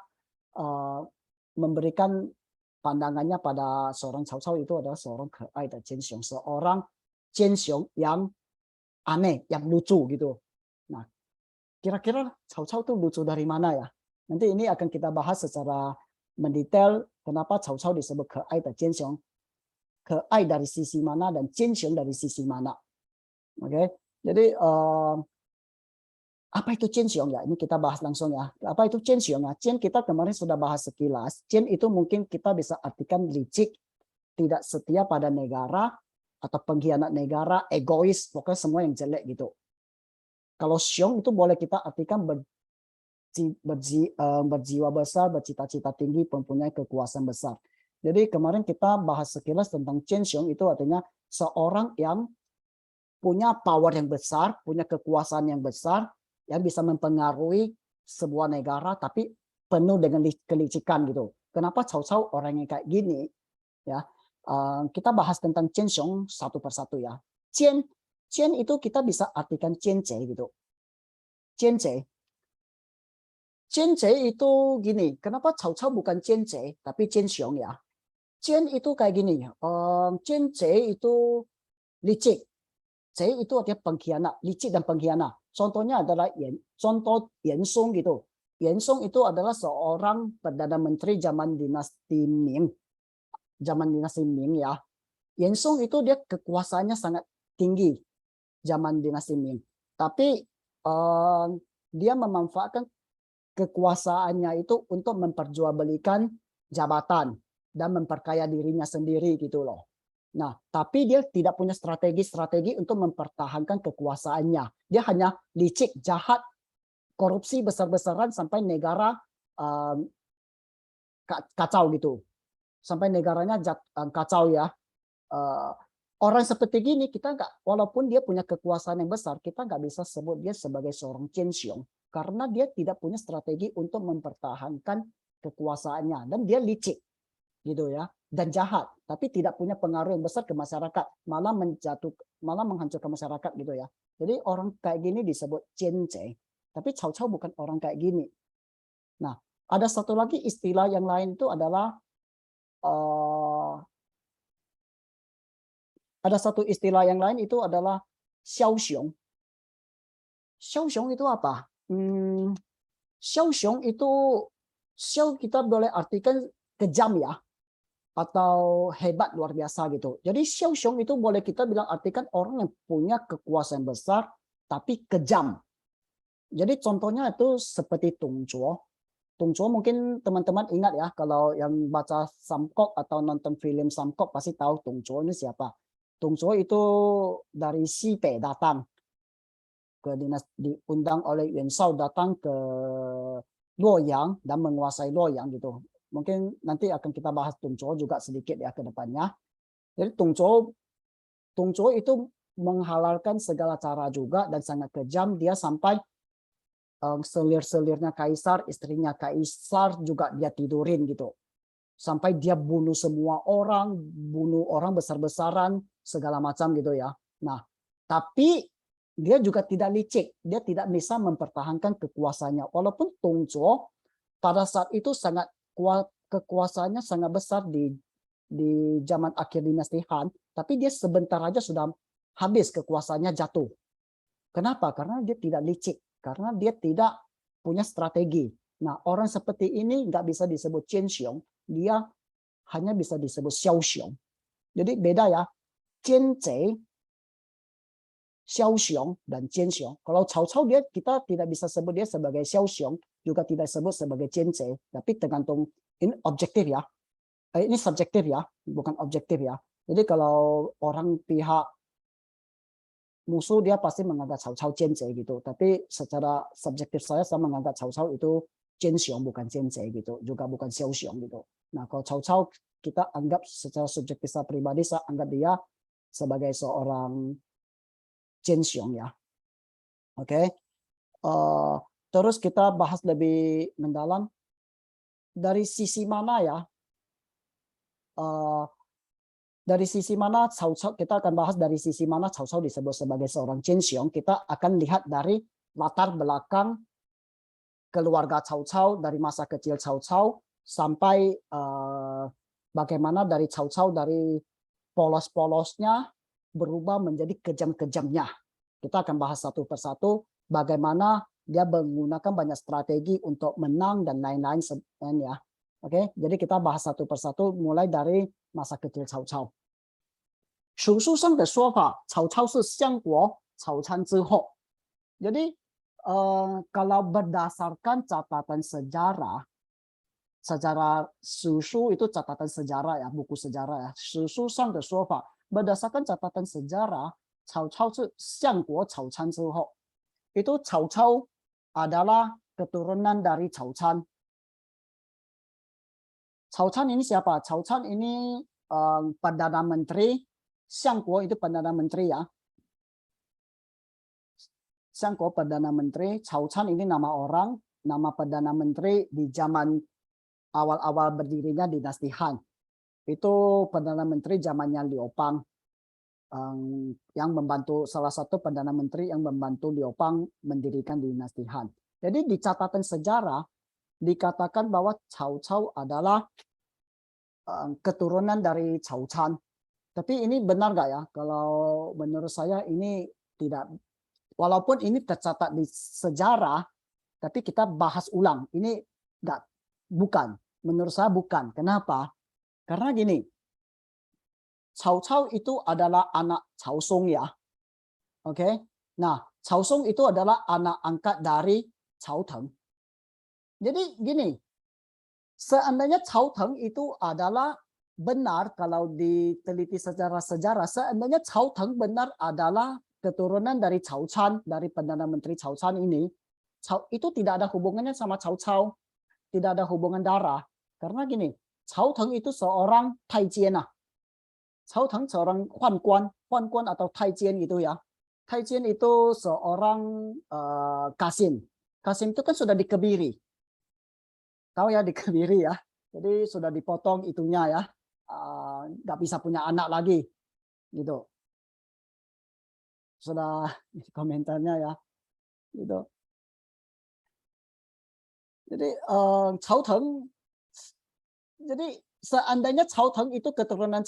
memberikan pandangannya pada seorang Cao Cao itu adalah seorang keai dan Jianxiong, seorang Jianxiong yang aneh, yang lucu gitu. Nah, kira-kira Cao Cao itu lucu dari mana ya? Nanti ini akan kita bahas secara mendetail kenapa Cao Cao disebut keai dan Jianxiong. Keai dari sisi mana dan Jianxiong dari sisi mana. Oke, jadi apa itu Jianxiong ya? Ini kita bahas langsung ya. Apa itu Jianxiong ya? Jian kita kemarin sudah bahas sekilas. Jian itu mungkin kita bisa artikan licik, tidak setia pada negara, atau pengkhianat negara, egois, pokoknya semua yang jelek gitu. Kalau Xiong itu boleh kita artikan berjiwa besar, bercita-cita tinggi, mempunyai kekuasaan besar. Jadi kemarin kita bahas sekilas tentang Jianxiong itu artinya seorang yang punya power yang besar, punya kekuasaan yang besar, yang bisa mempengaruhi sebuah negara, tapi penuh dengan kelicikan gitu. Kenapa Cao Cao orang yang kayak gini? Ya, kita bahas tentang Jianxiong satu persatu ya. Jian itu kita bisa artikan Jianze gitu. Jianze itu gini. Kenapa Cao Cao bukan Jianze tapi Jianxiong ya? Jian itu kayak gini. Jianze itu licik. Zhe itu artinya pengkhianat, licik dan pengkhianat. Contohnya adalah contoh Yan Song gitu. Yan Song itu adalah seorang perdana menteri zaman dinasti Ming. Zaman dinasti Ming ya. Yensong itu dia kekuasaannya sangat tinggi zaman dinasti Ming. Tapi dia memanfaatkan kekuasaannya itu untuk memperjualbelikan jabatan dan memperkaya dirinya sendiri gitu loh. Nah, tapi dia tidak punya strategi untuk mempertahankan kekuasaannya. Dia hanya licik, jahat, korupsi besar-besaran sampai negara kacau gitu. Sampai negaranya kacau ya. Orang seperti gini kita nggak, walaupun dia punya kekuasaan yang besar, kita nggak bisa sebut dia sebagai seorang Chen Xiong karena dia tidak punya strategi untuk mempertahankan kekuasaannya dan dia licik gitu ya dan jahat, tapi tidak punya pengaruh yang besar ke masyarakat, malah menghancurkan masyarakat gitu ya. Jadi orang kayak gini disebut Chen Zhe, tapi Cao Cao bukan orang kayak gini. Nah, ada satu lagi istilah yang lain itu adalah ada satu istilah yang lain itu adalah xiaoxiong. Xiaoxiong itu apa? Xiaoxiong itu xiao kita boleh artikan kejam ya, atau hebat luar biasa gitu. Jadi xiaoxiong itu boleh kita bilang artikan orang yang punya kekuasaan besar tapi kejam. Jadi contohnya itu seperti Tung Zuo. Tung Zuo mungkin teman-teman ingat ya, kalau yang baca Samkok atau nonton film Samkok pasti tahu Tung Zuo ini siapa. Tung Zuo itu dari Xipei datang ke dinas, diundang oleh Yuan Shao datang ke Luoyang dan menguasai Luoyang gitu. Mungkin nanti akan kita bahas Tung Zuo juga sedikit ya ke depannya. Jadi Tung Zuo itu menghalalkan segala cara juga dan sangat kejam. Dia sampai selir-selirnya kaisar, istrinya kaisar juga dia tidurin gitu. Sampai dia bunuh semua orang, bunuh orang besar-besaran, segala macam gitu ya. Nah, tapi dia juga tidak licik, dia tidak bisa mempertahankan kekuasaannya. Walaupun Tung Zuo pada saat itu sangat kuat, kekuasaannya sangat besar di zaman akhir dinasti Han, tapi dia sebentar aja sudah habis kekuasaannya jatuh. Kenapa? Karena dia tidak licik, karena dia tidak punya strategi. Nah, orang seperti ini nggak bisa disebut Chen Xiong, dia hanya bisa disebut Xiao Xiong. Jadi beda ya, Chen Zhe, Xiao Xiong, dan Chen Xiong. Kalau Cao Cao dia kita tidak bisa sebut dia sebagai Xiao Xiong, juga tidak sebut sebagai Chen Zhe, tapi tergantung, ini objektif ya. Ini subjektif ya, bukan objektif ya. Jadi kalau orang pihak musuh dia pasti menganggap Cao Cao Chen Zhe gitu. Tapi secara subjektif saya menganggap Cao Cao itu Chen Xiong bukan Chen Zhe gitu, juga bukan Xiao Xiong gitu. Nah, kalau Cao Cao kita anggap secara subjektif saya pribadi, saya anggap dia sebagai seorang Chen Xiong ya. Oke. Terus kita bahas lebih mendalam dari sisi mana ya? Dari sisi mana Cao Cao, kita akan bahas dari sisi mana Cao Cao disebut sebagai seorang Chen Xiong. Kita akan lihat dari latar belakang keluarga Cao Cao, dari masa kecil Cao Cao sampai bagaimana dari Cao Cao dari polos-polosnya berubah menjadi kejam-kejamnya. Kita akan bahas satu persatu bagaimana dia menggunakan banyak strategi untuk menang dan lain-lain ya. Oke, jadi kita bahas satu persatu mulai dari masa kecil Cao Cao. 史书上的说法，曹操是相国曹参之后。Jadi kalau berdasarkan catatan sejarah, sejarah susu itu catatan sejarah ya, buku sejarah ya. 史书上的说法 berdasarkan catatan sejarah, Cao Cao 是相国曹参之后。Itu Cao Cao adalah keturunan dari Cao Can. Cao Can ini siapa? Cao Can ini Perdana Menteri. Xiangguo itu Perdana Menteri ya. Xiangguo Perdana Menteri. Cao Can ini nama orang, nama Perdana Menteri di zaman awal-awal berdirinya dinasti Han. Itu Perdana Menteri zamannya Liu Bang. Yang membantu, salah satu Perdana Menteri yang membantu Liu Bang mendirikan dinasti Han. Jadi di catatan sejarah dikatakan bahwa Cao Cao adalah keturunan dari Cao Can. Tapi ini benar nggak ya? Kalau menurut saya ini tidak. Walaupun ini tercatat di sejarah, tapi kita bahas ulang. Ini bukan. Menurut saya bukan. Kenapa? Karena gini, Cao Cao itu adalah anak Cao Song ya. Oke. Nah, Cao Song itu adalah anak angkat dari Cao Teng. Jadi gini, seandainya Cao Teng itu adalah benar kalau diteliti secara sejarah, seandainya Cao Teng benar adalah keturunan dari Cao Can, dari Perdana Menteri Cao Can ini, itu tidak ada hubungannya sama Cao Cao, tidak ada hubungan darah. Karena gini, Cao Teng itu seorang Taijian. Cao Teng seorang Huan Guan atau Taijian gitu ya. Taijian itu seorang Kasim. Kasim itu kan sudah dikebiri. Tahu ya, dikebiri ya. Jadi sudah dipotong itunya ya. Nggak bisa punya anak lagi. Gitu. Sudah komentarnya ya. Gitu. Jadi Cao Teng, jadi seandainya Cao Teng itu keturunan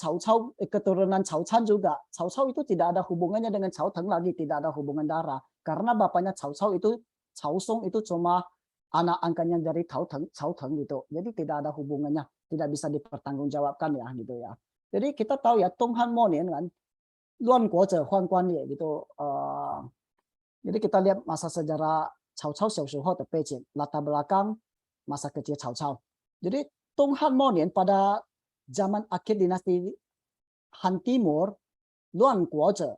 keturunan Cao Can juga. Cao Cao itu tidak ada hubungannya dengan Cao Teng lagi, tidak ada hubungan darah. Karena bapaknya Cao Cao itu, Cao Song itu cuma anak angkatnya dari Cao Teng gitu. Jadi tidak ada hubungannya, tidak bisa dipertanggungjawabkan ya gitu ya. Jadi kita tahu ya Tonghan Monian kan, Luan Guoze Huan Guan Ye gitu. Jadi kita lihat masa sejarah Cao Cao Xiaoshuho de Beijing, latar belakang masa kecil Cao Cao. Jadi Tonghan Monian pada zaman akhir dinasti Han Timur, Luan Guoze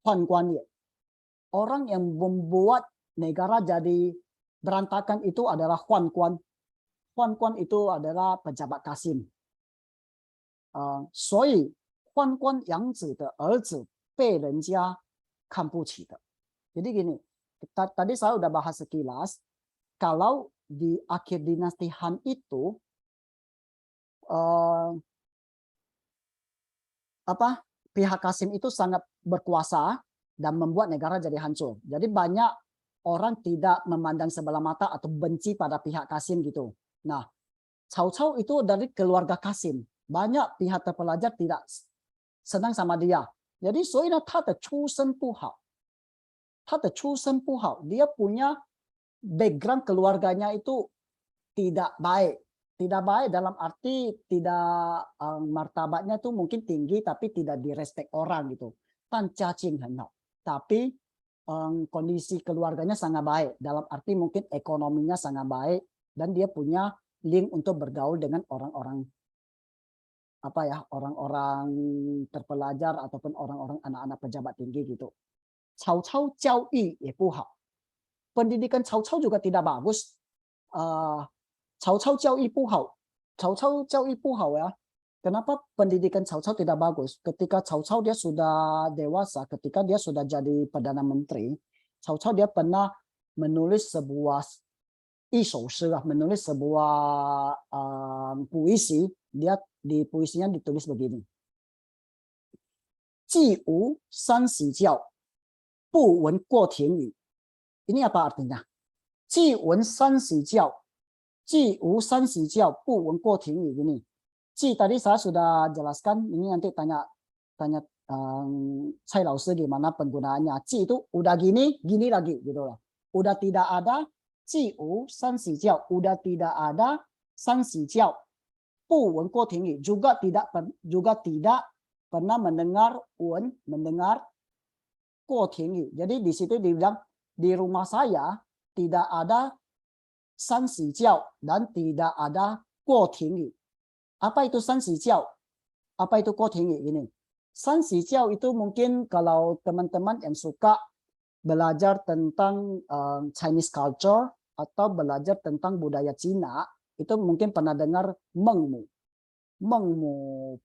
Huan Guan Ye. Orang yang membuat negara jadi berantakan itu adalah Huan Guan. Huan Guan itu adalah pejabat Kasim. 所以宦官养子的儿子被人家看不起的。Jadi gini, tadi saya udah bahas sekilas, kalau di akhir dinasti Han itu pihak Kasim itu sangat berkuasa dan membuat negara jadi hancur. Jadi banyak orang tidak memandang sebelah mata atau benci pada pihak Kasim gitu. Nah, Cao Cao itu dari keluarga Kasim. Banyak pihak terpelajar tidak senang sama dia. Jadi, 所以呢，他的出身不好，dia punya background keluarganya itu tidak baik. Tidak baik dalam arti tidak martabatnya tuh mungkin tinggi tapi tidak direspek orang gitu. Tan cacing hendak. Tapi kondisi keluarganya sangat baik. Dalam arti mungkin ekonominya sangat baik dan dia punya link untuk bergaul dengan orang-orang orang-orang terpelajar ataupun orang-orang anak-anak pejabat tinggi gitu. Cao Cao Jiao Yi也不好. Pendidikan Cao Cao juga tidak bagus. Cao Cao Jiao Yi 不好. Cao Cao Jiao Yi 不好 ya. Kenapa pendidikan Cao Cao tidak bagus? Ketika Cao Cao dia sudah dewasa, ketika dia sudah jadi Perdana Menteri, Cao Cao dia pernah menulis sebuah menulis sebuah puisi. Dia di puisinya ditulis begini. 既无三洗教，不闻过庭语. Ini apa artinya? 既闻三洗教，既无三洗教，不闻过庭语. Ini. Ci tadi saya sudah jelaskan. Ini nanti tanya Cai Laosi gimana penggunaannya. Ci itu udah gini lagi gitu loh. Udah tidak ada 既无三洗教, udah tidak ada 三洗教. 不闻过庭语 juga tidak pernah mendengar过庭语. Jadi di situ dibilang di rumah saya tidak ada 三洗教 dan tidak ada 过庭语. Apa itu 三洗教? Apa itu 过庭语 ini? 三洗教 itu mungkin kalau teman-teman yang suka belajar tentang Chinese culture atau belajar tentang budaya Cina, itu mungkin pernah dengar Mengmu. Mengmu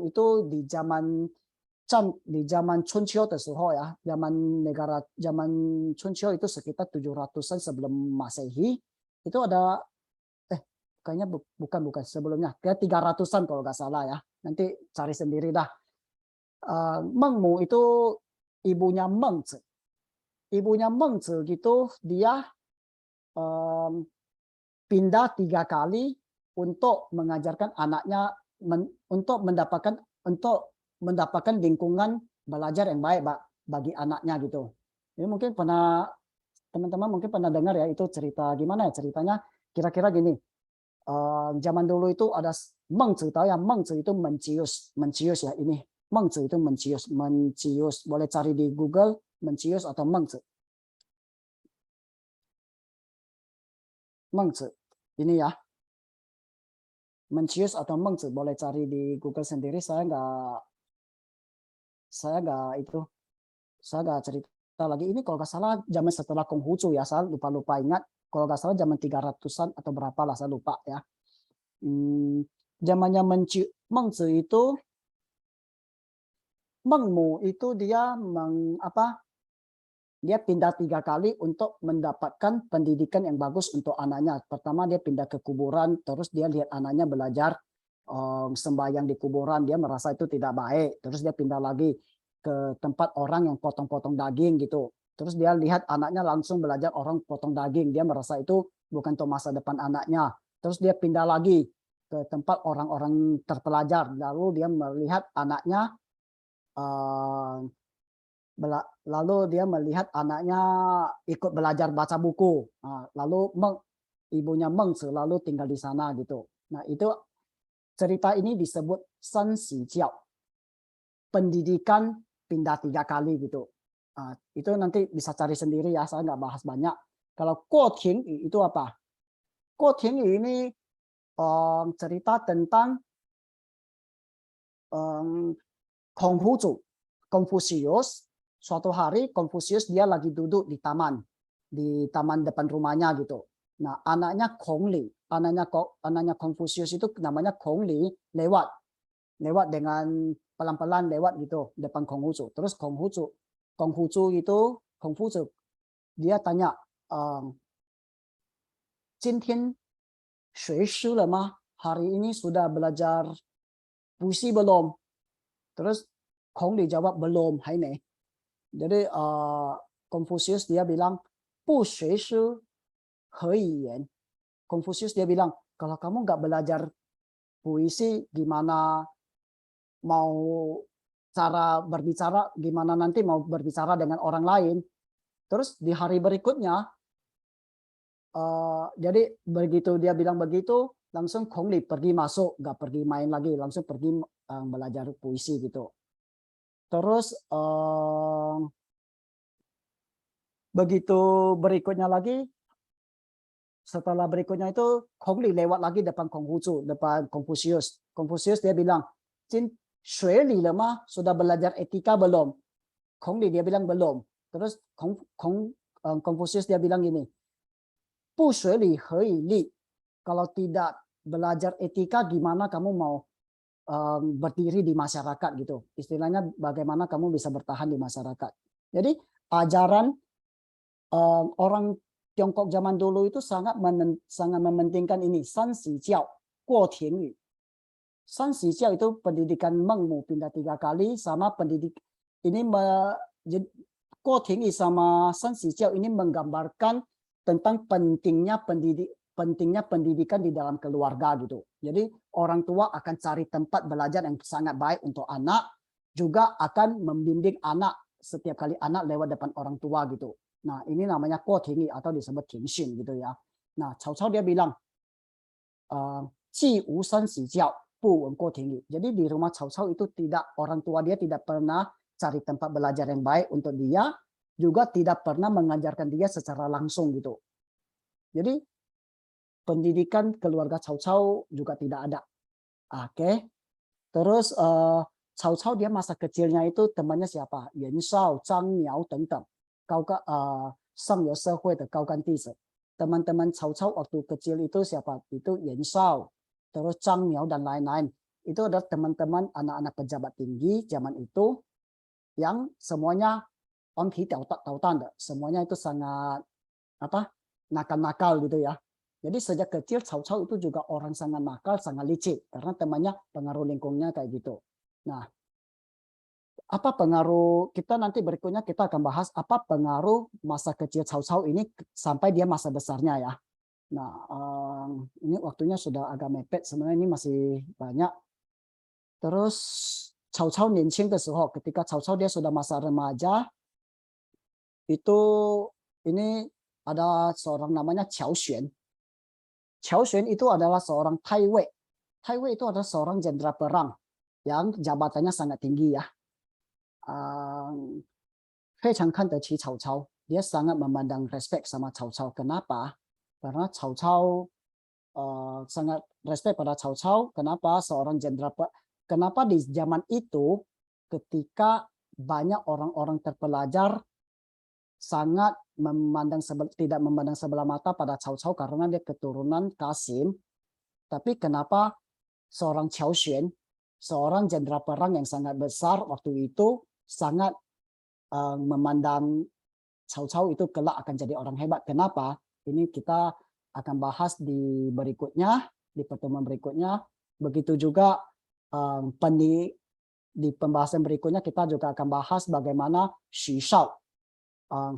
itu di zaman Chunqiu de Suho ya, zaman Chunqiu itu sekitar 700-an sebelum Masehi. Itu ada kayaknya bukan sebelumnya, kayak 300-an kalau nggak salah ya. Nanti cari sendiri dah. Mengmu itu ibunya Mengzi. Ibunya Mengzi gitu, dia pindah 3 kali untuk mengajarkan anaknya untuk mendapatkan lingkungan belajar yang baik bagi anaknya gitu. Jadi mungkin teman-teman mungkin pernah dengar ya itu cerita gimana ya ceritanya, kira-kira gini. zaman dulu itu ada Mengzi, tahu ya, Mengzi itu mencius ya, ini Mengzi itu mencius, boleh cari di Google mencius atau Mengzi. Mengzi ini ya, mencius atau Mengzi, boleh cari di Google sendiri. Saya nggak cerita lagi. Ini kalau nggak salah zaman setelah Konghucu ya, saya lupa ingat. Kalau nggak salah zaman 300-an atau berapa lah, saya lupa ya. Zamannya Mengzi itu, Mengmu itu dia dia pindah 3 kali untuk mendapatkan pendidikan yang bagus untuk anaknya. Pertama dia pindah ke kuburan, terus dia lihat anaknya belajar sembahyang di kuburan, dia merasa itu tidak baik. Terus dia pindah lagi ke tempat orang yang potong-potong daging gitu. Terus dia lihat anaknya langsung belajar orang potong daging, dia merasa itu bukan untuk masa depan anaknya. Terus dia pindah lagi ke tempat orang-orang terpelajar, lalu dia melihat anaknya ikut belajar baca buku. Lalu ibunya Mengzi lalu tinggal di sana gitu. Nah, itu cerita ini disebut San Si Jiao. Pendidikan pindah 3 kali gitu. Itu nanti bisa cari sendiri ya, saya nggak bahas banyak. Kalau Guo Tingyu itu apa? Guo Tingyu ini cerita tentang Konghucu, Konfusius. Suatu hari Konfusius dia lagi duduk di taman depan rumahnya gitu. Nah, anaknya Kongli, anaknya Konfusius itu namanya Kongli, lewat dengan pelan-pelan lewat gitu depan Konghucu. Terus Konghucu dia tanya, "Jingtian shui shi le ma?" Hari ini sudah belajar puisi belum? Terus Kongli jawab belum, hai ne. Jadi Konfusius dia bilang, "Bu shui shi he yi yan." Konfusius dia bilang, kalau kamu nggak belajar puisi, gimana mau cara berbicara, gimana nanti mau berbicara dengan orang lain. Terus di hari berikutnya, jadi begitu dia bilang begitu, langsung Kongli pergi masuk, nggak pergi main lagi, langsung pergi belajar puisi gitu. Terus begitu berikutnya lagi, setelah berikutnya itu Kongli lewat lagi depan Konghucu, depan Konfusius. Konfusius dia bilang, "Jin shui li le ma? Sudah belajar etika belum?" Kongli dia bilang belum. Terus Konfusius dia bilang gini, "Bu shui li he yi li." Kalau tidak belajar etika, gimana kamu mau berdiri di masyarakat gitu? Istilahnya bagaimana kamu bisa bertahan di masyarakat. Jadi ajaran orang Tiongkok zaman dulu itu sangat mementingkan ini, San Si Jiao, Guo Tingyu. San Si Jiao itu pendidikan Mengmu pindah 3 kali, sama pendidik ini Guo Tingyu sama San Si Jiao ini menggambarkan tentang pentingnya pendidikan di dalam keluarga gitu. Jadi orang tua akan cari tempat belajar yang sangat baik untuk anak, juga akan membimbing anak setiap kali anak lewat depan orang tua gitu. Nah, ini namanya Guo Tingyu atau disebut Tingxin gitu ya. Nah, Cao Cao dia bilang, "Ji wu san si jiao, bu wen Guo Tingyu." Jadi di rumah Cao Cao itu orang tua dia tidak pernah cari tempat belajar yang baik untuk dia, juga tidak pernah mengajarkan dia secara langsung gitu. Jadi pendidikan keluarga Cao Cao juga tidak ada. Oke. Terus Cao Cao dia masa kecilnya itu temannya siapa? Yuan Shao, Zhang Miao, tentang. Teman-teman Cao Cao waktu kecil itu siapa? Itu Yuan Shao, terus Zhang Miao dan lain-lain. Itu adalah teman-teman anak-anak pejabat tinggi zaman itu yang semuanya semuanya itu sangat nakal-nakal gitu ya. Jadi sejak kecil Cao Cao itu juga orang sangat nakal, sangat licik karena temannya pengaruh lingkungannya kayak gitu. Nah, apa pengaruh kita nanti berikutnya kita akan bahas apa pengaruh masa kecil Cao Cao ini sampai dia masa besarnya ya. Nah, ini waktunya sudah agak mepet, sebenarnya ini masih banyak. Terus Cao Cao ketika Cao Cao dia sudah masa remaja, itu ini ada seorang namanya Qiao Xuan. Qiao Xuan itu adalah seorang Tai Wei. Tai Wei itu adalah seorang jenderal perang yang jabatannya sangat tinggi ya. 非常看得起曹操. Dia sangat memandang respect sama Cao Cao. Kenapa? Karena Cao Cao sangat respect pada Cao Cao. Kenapa? Seorang jenderal. Kenapa di zaman itu ketika banyak orang-orang terpelajar sangat tidak memandang sebelah mata pada Cao Cao karena dia keturunan Kasim. Tapi kenapa seorang Qiao Xuan, seorang jenderal perang yang sangat besar waktu itu, sangat memandang Cao Cao itu kelak akan jadi orang hebat. Kenapa? Ini kita akan bahas di berikutnya, di pertemuan berikutnya. Begitu juga di pembahasan berikutnya kita juga akan bahas bagaimana Xu Shao.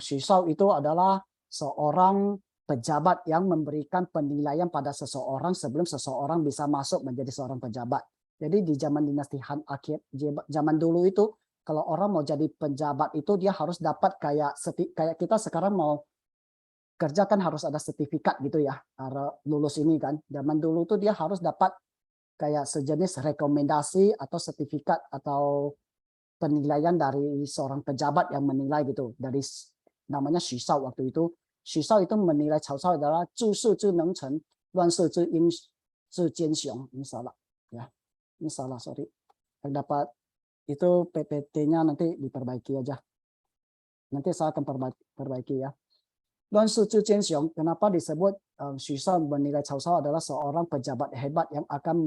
Xu Shao itu adalah seorang pejabat yang memberikan penilaian pada seseorang sebelum seseorang bisa masuk menjadi seorang pejabat. Jadi di zaman dinasti Han akhir, zaman dulu itu kalau orang mau jadi pejabat itu dia harus dapat kayak kita sekarang mau kerja kan harus ada sertifikat gitu ya, lulus ini kan. Zaman dulu tuh dia harus dapat kayak sejenis rekomendasi atau sertifikat atau penilaian dari seorang pejabat yang menilai gitu, dari namanya Xu Shao waktu itu. Xu Shao itu menilai Cao Cao adalah 治世之能臣，乱世之英之奸雄. Ini salah ya, ini salah, sorry. Yang dapat itu PPT-nya nanti diperbaiki aja. Nanti saya akan perbaiki ya. 乱世之奸雄, kenapa disebut Xu Shao menilai Cao Cao adalah seorang pejabat hebat yang akan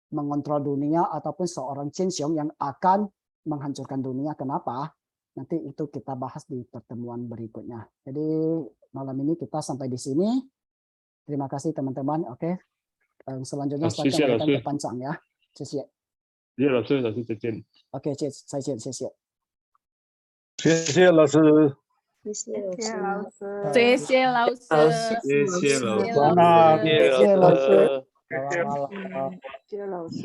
mengontrol dunia ataupun seorang Jianxiong yang akan menghancurkan dunia. Kenapa? Nanti itu kita bahas di pertemuan berikutnya. Jadi malam ini kita sampai di sini. Terima kasih teman-teman. Oke. Selanjutnya saya akan berikan ke Pancang ya. 谢谢。谢谢老师，老师再见。OK，再见，谢谢。谢谢老师。谢谢老师，谢谢老师，谢谢老师，晚安。谢谢老师。谢谢老师。